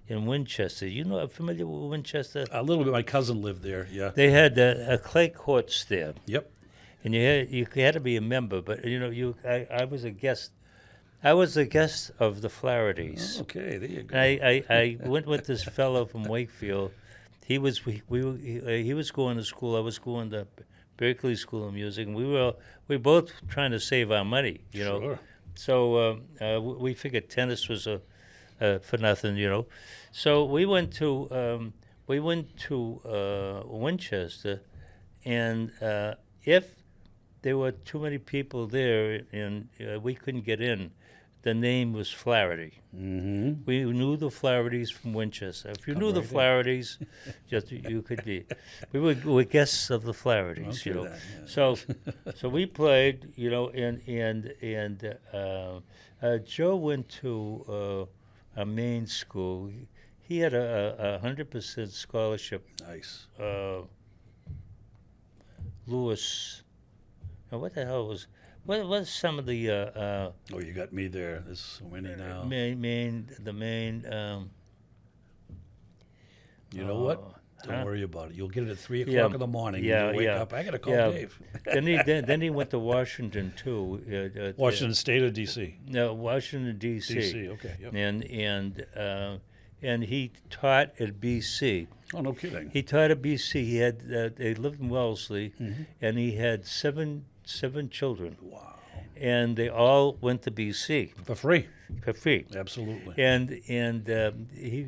in Winchester. Familiar with Winchester? A little bit. My cousin lived there. Yeah. They had a clay courts there, Yep. and you had to be a member. But I was a guest. I was a guest of the Flahertys. Okay, there you go. And I went with this fellow from Wakefield. He was he was going to school. I was going to Berkeley School of Music, and we were both trying to save our money. Sure. So we figured tennis was for nothing. So we went to Winchester, and if there were too many people there and we couldn't get in, the name was Flaherty. Mm-hmm. We knew the Flahertys from Winchester. If you knew the Flahertys, you could be. We were guests of the Flahertys, Okay, that, yeah. So we played, and Joe went to a main school. He had a 100% scholarship. Nice. Lewis. Now, what the hell was? What was some of the Oh, you got me there. There's so many now. main? You know what? Don't huh? worry about it. You'll get it at 3 o'clock Yeah. in the morning. Yeah, You wake yeah. up. I got to call Yeah. Dave. then he went to Washington too. Washington State or D.C.? No, Washington D.C. D.C., okay. Yep. And he taught at BC. Oh, no kidding. He taught at BC. He had they lived in Wellesley, and he had seven children, Wow. and they all went to BC For free. for free. Absolutely. And he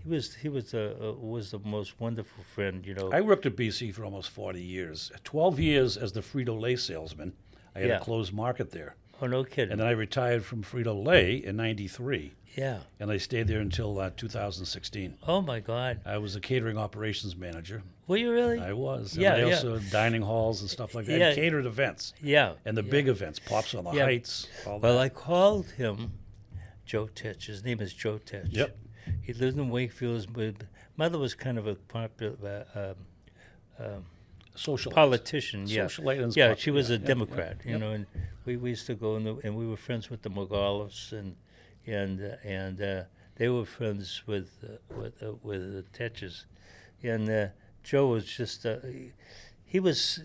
was the most wonderful friend. I worked at BC for almost 40 years. 12 years as the Frito-Lay salesman. I had Yeah. a closed market there. Oh, no kidding. And then I retired from Frito-Lay in 93. Yeah. And I stayed there until 2016. Oh my God. I was a catering operations manager. Were you really? I was. Yeah, And I yeah. also dining halls and stuff like that. Yeah. And catered events. Yeah. And the big events, Pops on the Yeah. Heights, all Well, that. I called him Joe Tetch. His name is Joe Tetch. Yep. He lived in Wakefield. His mother was kind of a popular Socialite. politician. Yeah. Socialite and Yeah, pop- she was yeah, a yeah, Democrat. yeah, You know, and we used to go and we were friends with the McAuliffes and they were friends with the Tetches, and Joe was just he was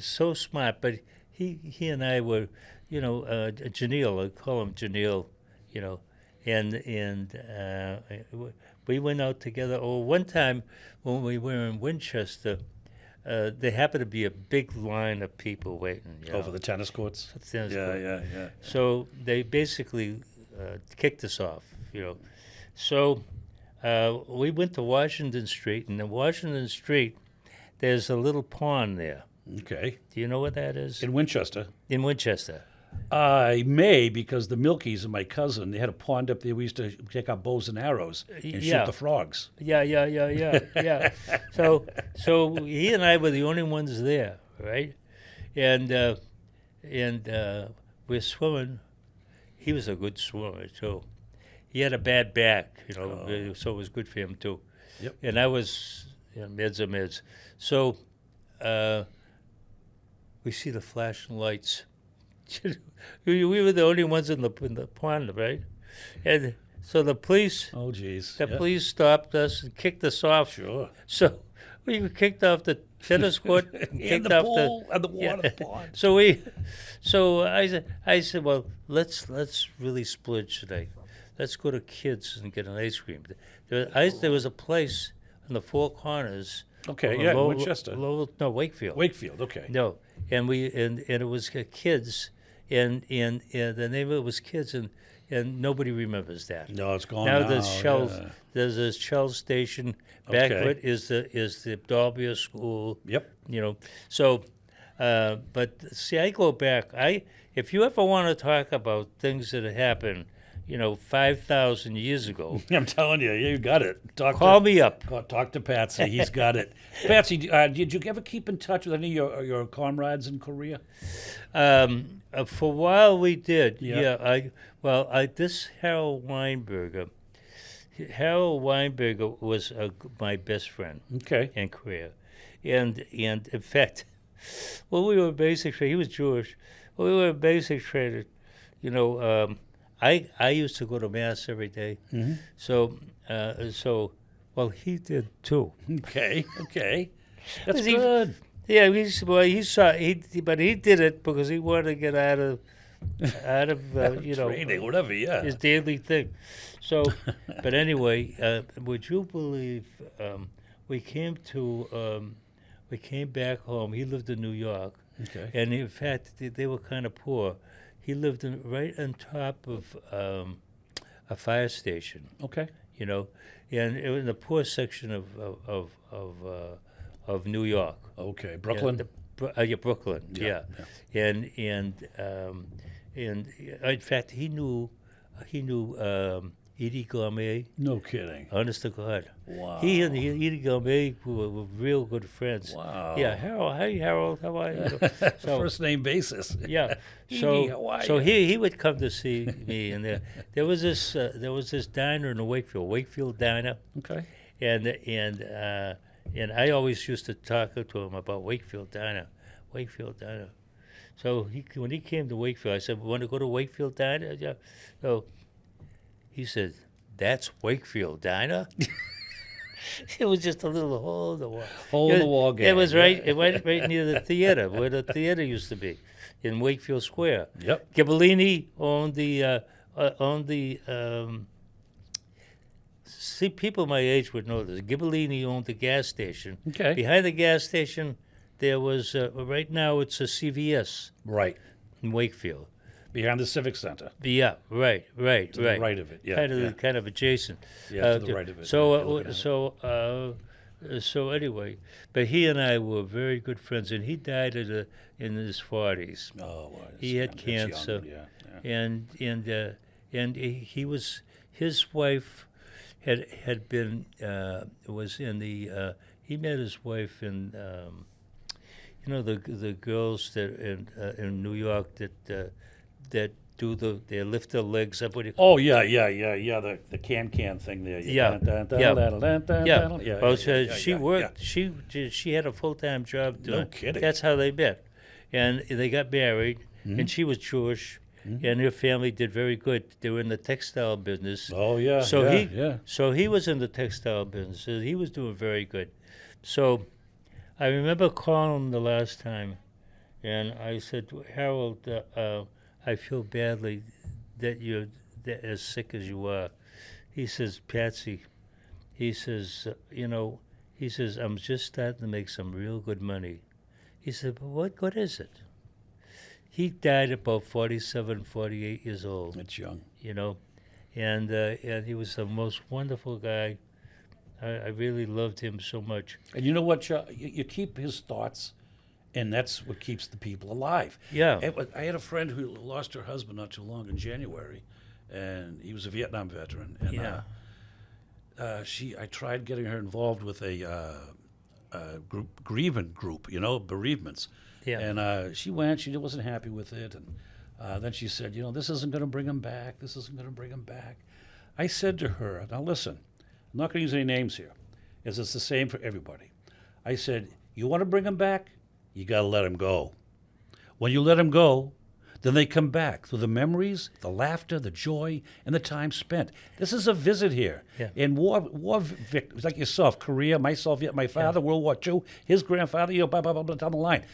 so smart, but he and I were Janelle, I call him Janelle, we went out together. Oh, one time when we were in Winchester, there happened to be a big line of people waiting. Over the tennis courts. Yeah. So they basically kicked us off. So we went to Washington Street, and in Washington Street, there's a little pond there. Okay. Do you know what that is? In Winchester. In Winchester. I may, because the Milkies and my cousin, they had a pond up there. We used to take our bows and arrows and shoot the frogs. Yeah. So he and I were the only ones there, right? And we're swimming. He was a good swimmer too. He had a bad back, so it was good for him too. Yep. And I was mids. So we see the flashing lights. We were the only ones in the pond, right? And so the police. Oh, geez. The police stopped us and kicked us off. Sure. So we were kicked off the tennis court and In kicked the off pool and the water pond. So I said, well, let's really splurge today. Let's go to Kids and get an ice cream. There was a place in the Four Corners. Okay, Winchester. No, Wakefield. Wakefield, okay. No, and it was Kids, and the name of it was Kids, and nobody remembers that. No, it's gone now. Now There's Shell. Yeah. There's a Shell station. Back of it is the Dalbia School. Yep. So, but see, I go back. If you ever want to talk about things that happened, 5,000 years ago. I'm telling you, you got it. Call me up. Talk to Patsy. He's got it. Patsy, did you ever keep in touch with any of your comrades in Korea? For a while we did. Yeah. This Harold Weinberger. Harold Weinberger was my best friend. Okay. In Korea, and in fact, we were basic training. He was Jewish. We were basic training. I used to go to mass every day. Mm-hmm. So he did too. Okay. That's good. Yeah, but he did it because he wanted to get out of training, whatever. Yeah, his daily thing. So, but anyway, would you believe we came back home? He lived in New York. Okay. And in fact, they were kind of poor. He lived right on top of a fire station. Okay. And it was in the poor section of New York. Okay, Brooklyn. Brooklyn. Yeah. And in fact, he knew Edie Gourmet. No kidding. Honest to God. Wow. He and Edie Gourmet were real good friends. Wow. Yeah, Harold. Hey, Harold. How are you? First name basis. Yeah. So he would come to see me, and there was this diner in Wakefield Diner. Okay. And I always used to talk to him about Wakefield Diner. So when he came to Wakefield, I said, "We want to go to Wakefield Diner?" Yeah. So he said, "That's Wakefield Diner." It was just a little hole in the wall. Hole in the wall game. It was right near the theater, where the theater used to be, in Wakefield Square. Yep. Ghibellini owned the. See, people my age would know this. Ghibellini owned the gas station. Okay. Behind the gas station, there was right now it's a CVS. Right. In Wakefield. Behind the Civic Center. Yeah, right. To the right of it. Yeah. Kind of adjacent. Yeah, to the right of it. So anyway, but he and I were very good friends, and he died in his 40s. Oh, well, he had cancer. Young, yeah. And he was, his wife had been was in the he met his wife in the girls that in New York that do they lift their legs up. What do you call yeah. The can thing there. Yeah. Well, she worked. Yeah. She had a full-time job doing. No kidding. That's how they met, and they got married. Mm-hmm. And she was Jewish. Mm-hmm. And her family did very good. They were in the textile business. Oh yeah. So he was in the textile business. He was doing very good. So I remember calling him the last time, and I said, "Harold, I feel badly that as sick as you are. He says, Patsy, he says, he says, I'm just starting to make some real good money. He said, but what is it? He died about 47, 48 years old. That's young. And he was the most wonderful guy. I really loved him so much. And you know what, Chuck? You keep his thoughts, and that's what keeps the people alive. Yeah. I had a friend who lost her husband not too long in January, and he was a Vietnam veteran. And Yeah. I tried getting her involved with a bereavement group, bereavements. Yeah. And she went. She wasn't happy with it, and then she said, this isn't going to bring him back. This isn't going to bring him back. I said to her, now listen, I'm not going to use any names here, as it's the same for everybody. I said, you want to bring him back? You got to let him go. When you let him go, then they come back through the memories, the laughter, the joy, and the time spent. This is a visit here. Yeah. And war victims like yourself, Korea, myself, my father, World War II, his grandfather, blah, blah, blah, blah, down the line.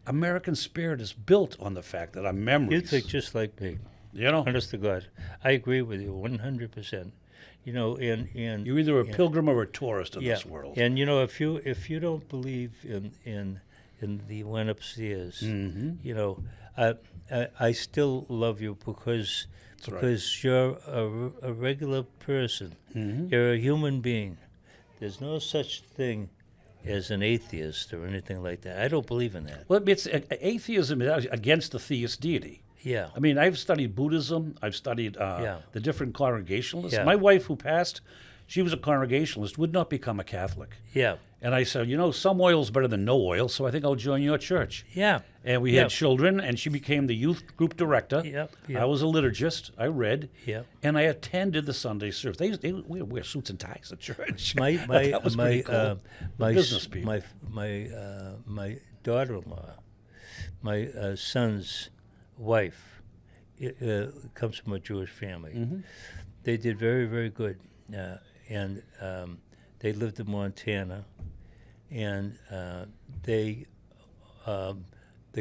American spirit is built on the fact that our memories. You think just like me. Honest to God. I agree with you 100%. And you're either a pilgrim or a tourist in this world. And if you don't believe in the one upstairs, I still love you because you're a regular person. Mm-hmm. You're a human being. There's no such thing as an atheist or anything like that. I don't believe in that. Well, it's atheism is against the theist deity. Yeah. I mean, I've studied Buddhism. I've studied the different Congregationalists. Yeah. My wife, who passed, she was a Congregationalist, would not become a Catholic. Yeah. And I said, some oil's better than no oil, so I think I'll join your church. Yeah. And we had children, and she became the youth group director. Yep. I was a liturgist. I read. Yep. And I attended the Sunday service. They wear suits and ties at church. That was pretty cool. Business people. My daughter-in-law, my son's wife, comes from a Jewish family. Mm-hmm. They did very, very good. And they lived in Montana, and the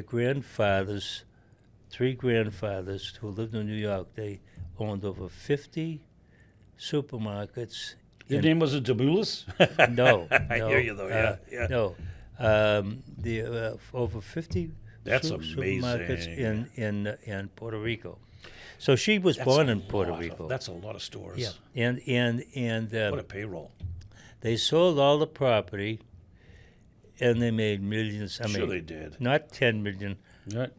grandfathers, 3 grandfathers who lived in New York, they owned over 50 supermarkets. Your name was Debulus? No. I hear you, though, yeah. No. Over 50 That's supermarkets amazing. in Puerto Rico. So she was born in Puerto Rico. That's a lot of stores. Yeah, and what a payroll. They sold all the property, and they made millions. Sure they did. Not 10 million, Right.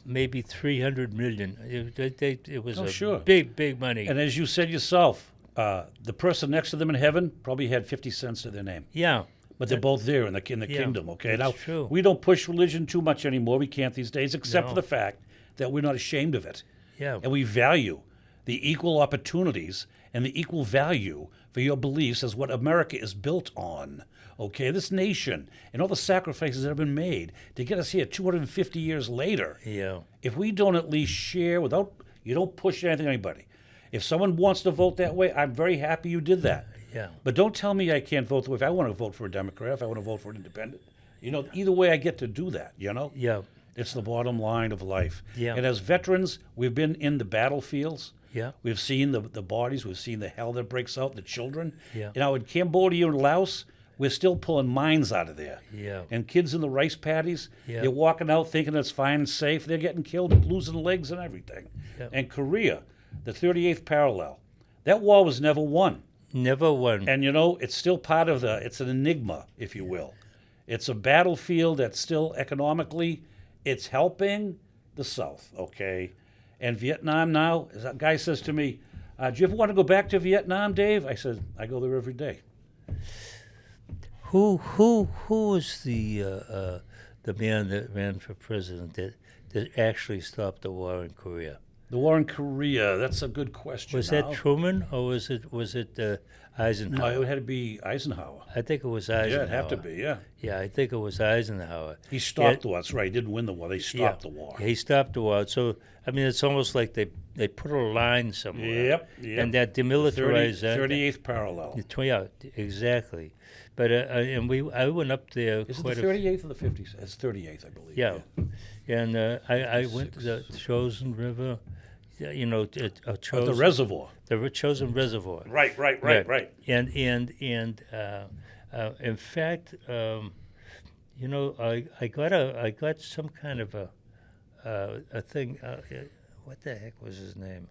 maybe 300 million. It was big money. And as you said yourself, the person next to them in heaven probably had 50 cents to their name. Yeah. But they're both there in the kingdom, okay? That's Now, true. we don't push religion too much anymore. We can't these days, except No. for the fact that we're not ashamed of it. Yeah. And we value the equal opportunities and the equal value for your beliefs as what America is built on. Okay, this nation and all the sacrifices that have been made to get us here 250 years later. Yeah. If we don't at least share you don't push anything on anybody. If someone wants to vote that way, I'm very happy you did that. Yeah. But don't tell me I can't vote the way. If I want to vote for a Democrat, if I want to vote for an independent, either way I get to do that, Yeah. It's the bottom line of life. Yeah. And as veterans, we've been in the battlefields. Yeah. We've seen the bodies. We've seen the hell that breaks out, the children. Yeah. In Cambodia and Laos, we're still pulling mines out of there. Yeah. And kids in the rice paddies, Yeah. they're walking out thinking it's fine and safe. They're getting killed, losing legs and everything. Yeah. And Korea, the 38th parallel, that war was never won. Never won. And it's still part of it's an enigma, if you will. It's a battlefield that's still economically, it's helping the South, okay? And Vietnam now, as that guy says to me, do you ever want to go back to Vietnam, Dave? I said, I go there every day. Who was the man that ran for president that actually stopped the war in Korea? The war in Korea, that's a good question. Was that Truman or was it Eisenhower? No, it had to be Eisenhower. I think it was Eisenhower. Yeah, it'd have to be, yeah. Yeah, I think it was Eisenhower. He stopped the war. That's right. He didn't win the war. They stopped the war. He stopped the war. So, I mean, it's almost like they put a line somewhere. Yep. And that demilitarized that. 38th parallel. Yeah, exactly. But I went up there. Is it the 38th or the 50th? It's 38th, I believe. Yeah. And I went to the Chosen River. chose The reservoir. the chosen reservoir. Right. And in fact, I got some kind of a thing. What the heck was his name?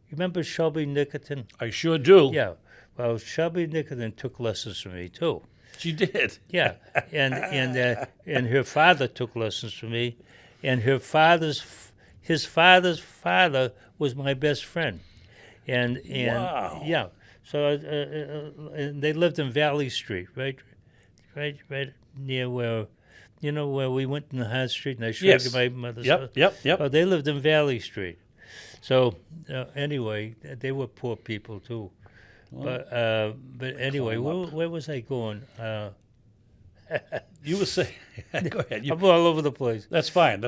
You remember Shelby Nickerton? I sure do. Yeah. Well, Shelby Nickerton took lessons from me too. She did. Yeah, and her father took lessons from me, and his father's father was my best friend, and Wow. yeah. So and they lived in Valley Street, right near where, where we went in the High Street, and I showed Yes. you my mother's house. Yep. Oh, they lived in Valley Street. So anyway, they were poor people too. But anyway, where was I going? You were saying. Go ahead. I'm all over the place. That's fine.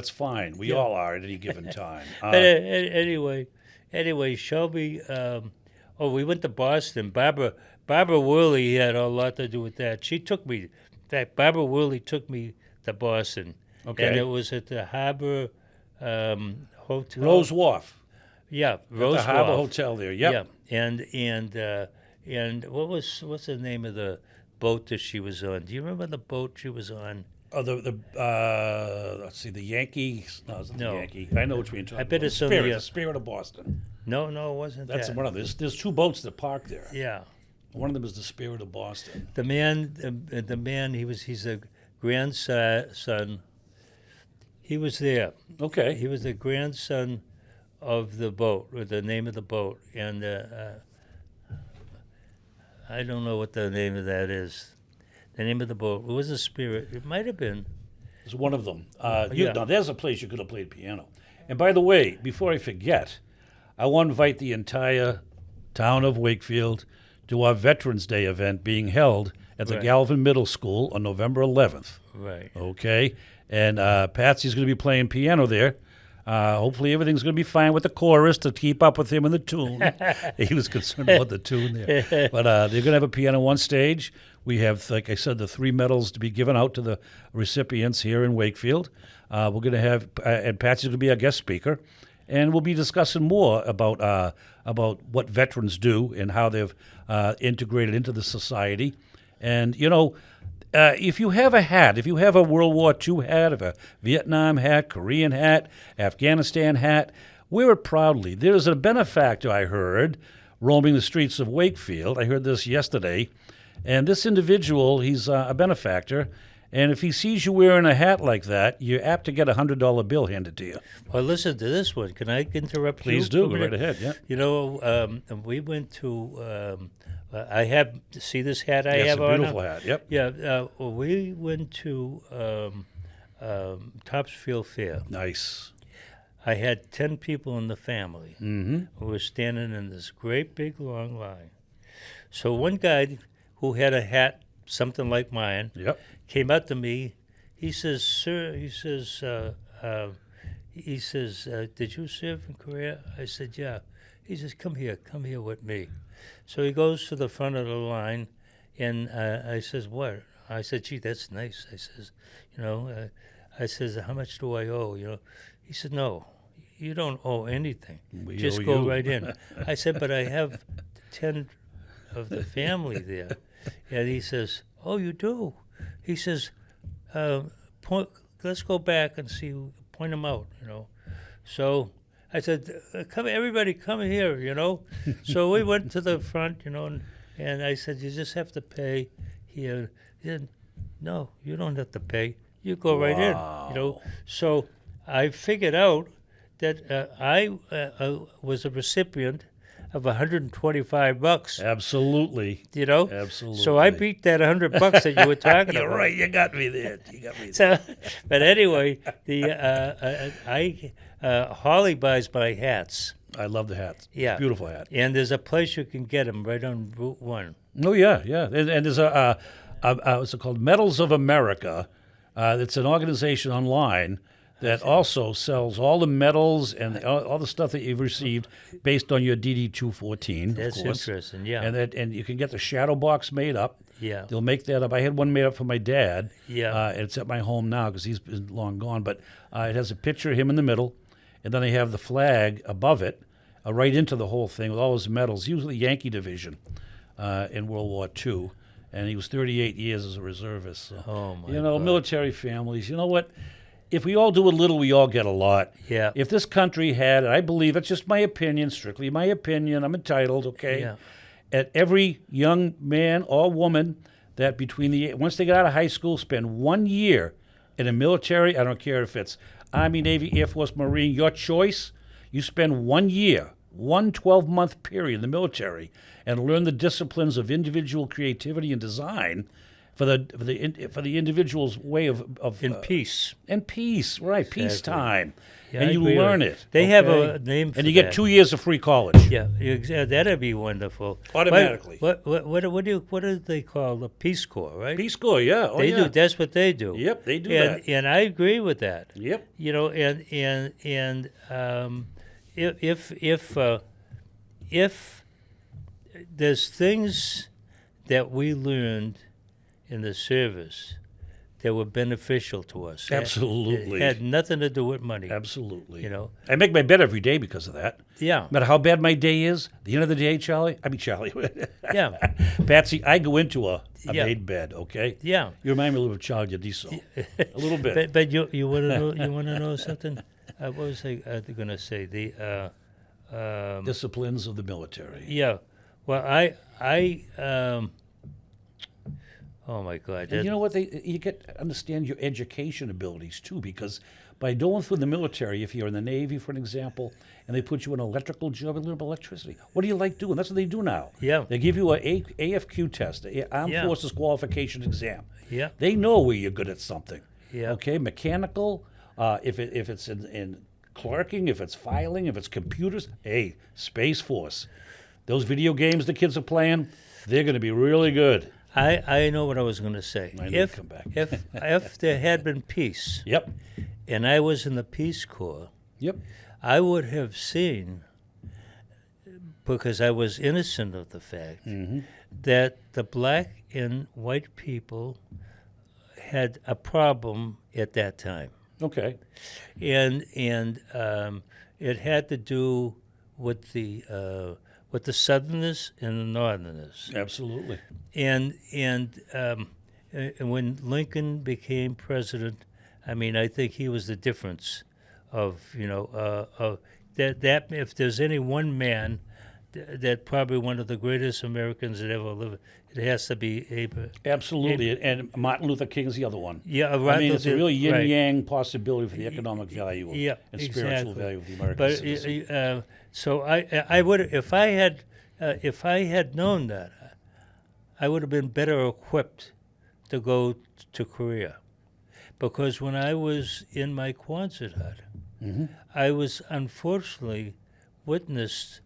We all are at any given time. But anyway, Shelby. We went to Boston. Barbara Worley had a lot to do with that. She took me. In fact, Barbara Worley took me to Boston. Okay. And it was at the Harbor Hotel. Rose Wharf. Yeah, Rose The Harbor Wharf. Hotel there. Yep. Yeah, and what's the name of the boat that she was on? Do you remember the boat she was on? Oh, let's see, the Yankees. No, it's not No. the Yankee. I know which one you're talking I bet about. it's on the, The Spirit of Boston. No, it wasn't That's that. one of them. There's two boats that park there. Yeah, One of them is the Spirit of Boston. the man. He's a grandson. He was there. Okay. He was the grandson of the boat, or the name of the boat, and I don't know what the name of that is. The name of the boat. It was a Spirit. It might have been. It's one of them. Yeah. Now, there's a place you could have played piano. And by the way, before I forget, I want to invite the entire town of Wakefield to our Veterans Day event being held at the Right. Galvin Middle School on November 11th. Right. Okay? And Patsy's going to be playing piano there. Hopefully everything's going to be fine with the chorus to keep up with him in the tune. He was concerned about the tune there. But they're going to have a piano on stage. We have, like I said, the 3 medals to be given out to the recipients here in Wakefield. We're going to have, and Patsy's going to be our guest speaker. And we'll be discussing more about what veterans do and how they've integrated into the society. And, if you have a hat, if you have a World War II hat, if a Vietnam hat, Korean hat, Afghanistan hat, wear it proudly. There's a benefactor, I heard, roaming the streets of Wakefield. I heard this yesterday. And this individual, he's a benefactor. And if he sees you wearing a hat like that, you're apt to get a $100 bill handed to you. Well, listen to this one. Can I interrupt you? Please do. for a Go right minute? ahead, yeah. We went to. I have see this hat I Yes, have a on. beautiful now? hat, yep. Yeah, we went to Topsfield Fair. Nice. I had 10 people in the family Mm-hmm. who were standing in this great big long line. So one guy who had a hat something like mine Yep. came up to me. He says, "Sir," he says, "Did you serve in Korea?" I said, "Yeah." He says, come here with me." So he goes to the front of the line, and I says, "What?" I said, "Gee, that's nice." I says, I says, "How much do I owe?" He said, "No, you don't owe anything. We Just owe go you." right in." I said, "But I have 10 of the family there." And he says, "Oh, you do?" He says, let's go back and see, point them out, So I said, "Come, everybody, come here, So we went to the front, and I said, "You just have to pay here." He said, "No, you don't have to pay. You go right in, So I figured out that I was a recipient of $125. Absolutely. Absolutely. So I beat that $100 that you were talking You're about. right. You got me there. So, but anyway, Holly buys my hats. I love the hats. Yeah. Beautiful hat. And there's a place you can get them right on Route 1. Oh, yeah. And there's what's it called? Medals of America. It's an organization online that also sells all the medals and all the stuff that you've received based on your DD-214, That's of course. interesting, yeah. And you can get the shadow box made up. Yeah. They'll make that up. I had one made up for my dad. Yeah. It's at my home now because he's been long gone. But it has a picture of him in the middle. and then they have the flag above it, right into the whole thing with all his medals. He was in the Yankee division in World War II, and he was 38 years as a reservist. So, Oh, my God. God. Military families, you know what? If we all do a little, we all get a lot. Yeah. If this country had, and I believe it's just my opinion, strictly my opinion, I'm entitled, okay? Yeah. At every young man or woman that once they get out of high school, spend 1 year in the military. I don't care if it's Army, Navy, Air Force, Marine, your choice. You spend 1 year, 12-month period in the military, and learn the disciplines of individual creativity and design for the individual's way of In peace. and peace, right? Peacetime, Yeah, and I you agree with learn you. it. They have okay? a name for and you get that. 2 years of free college. Yeah, that'd be wonderful. Automatically. What do they call the Peace Corps, right? Peace Corps, yeah. Oh, They yeah. do. That's what they do. Yep, they do and, that. And I agree with that. Yep. You know, if there's things that we learned in the service that were beneficial to us. Absolutely. It had nothing to do with money. Absolutely. You know? I make my bed every day because of that. Yeah. No matter how bad my day is, at the end of the day, Charlie, Yeah. Patsy, I go into a Yeah. made bed, okay? Yeah. You remind me a little of Charlie Yadiso. A little bit. But you want to know something? What was I going to say? Disciplines of the military. Yeah. Well, oh my God. And you know what? You understand your education abilities too, because by going through the military, if you're in the Navy, for an example, and they put you in an electrical job, you learn about electricity. What do you like doing? That's what they do now. Yeah. They give you a AFQ test, Armed Yeah. Forces Qualification Exam. Yeah. They know where you're good at something. Yeah. Okay, mechanical. If it's in clerking, if it's filing, if it's computers. Hey, Space Force. Those video games the kids are playing, they're going to be really good. I know what I was going to say. I knew you'd come back. if there had been peace, Yep. and I was in the Peace Corps, Yep. I would have seen, because I was innocent of the fact, that the black and white people had a problem at that time, Okay. and it had to do with the Southerners and the Northerners. Absolutely. And when Lincoln became president, I mean, I think he was the difference of that if there's any one man that probably one of the greatest Americans that ever lived, it has to be Abraham. Absolutely. And Martin Luther King's the other one. Yeah, I mean, it's a real right. yin-yang possibility for the economic value Yeah, and spiritual exactly. value of the American But citizen. so I would, if I had known that, I would have been better equipped to go to Korea, because when I was in my Quonset hut, I was unfortunately witnessed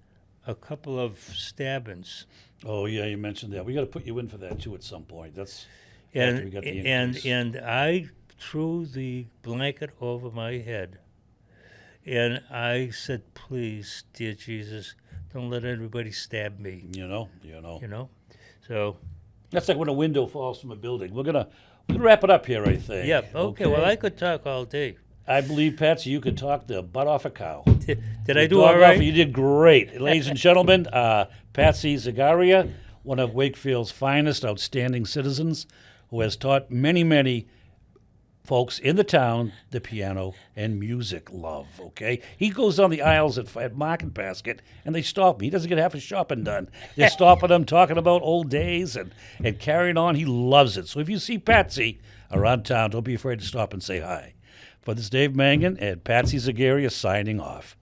a couple of stabbings, Oh, yeah, you mentioned that. We got to put you in for that, too, at some point. That's after we got the increase. and I threw the blanket over my head, and I said, "Please, dear Jesus, don't let anybody stab me." You know. You know, so That's like when a window falls from a building. We're gonna wrap it up here, I think. yeah. Okay. Well, I could talk all day. I believe, Patsy, you could talk the butt off a cow. Did I do Dog all off, right? You did great. Ladies and gentlemen, Patsy Zagaria, one of Wakefield's finest, outstanding citizens, who has taught many, many folks in the town the piano and music love, okay? He goes on the aisles at Market Basket, and they stop him. He doesn't get half his shopping done. They're stopping him, talking about old days and carrying on. He loves it. So if you see Patsy around town, don't be afraid to stop and say hi. For this, Dave Mangan and Patsy Zagaria signing off.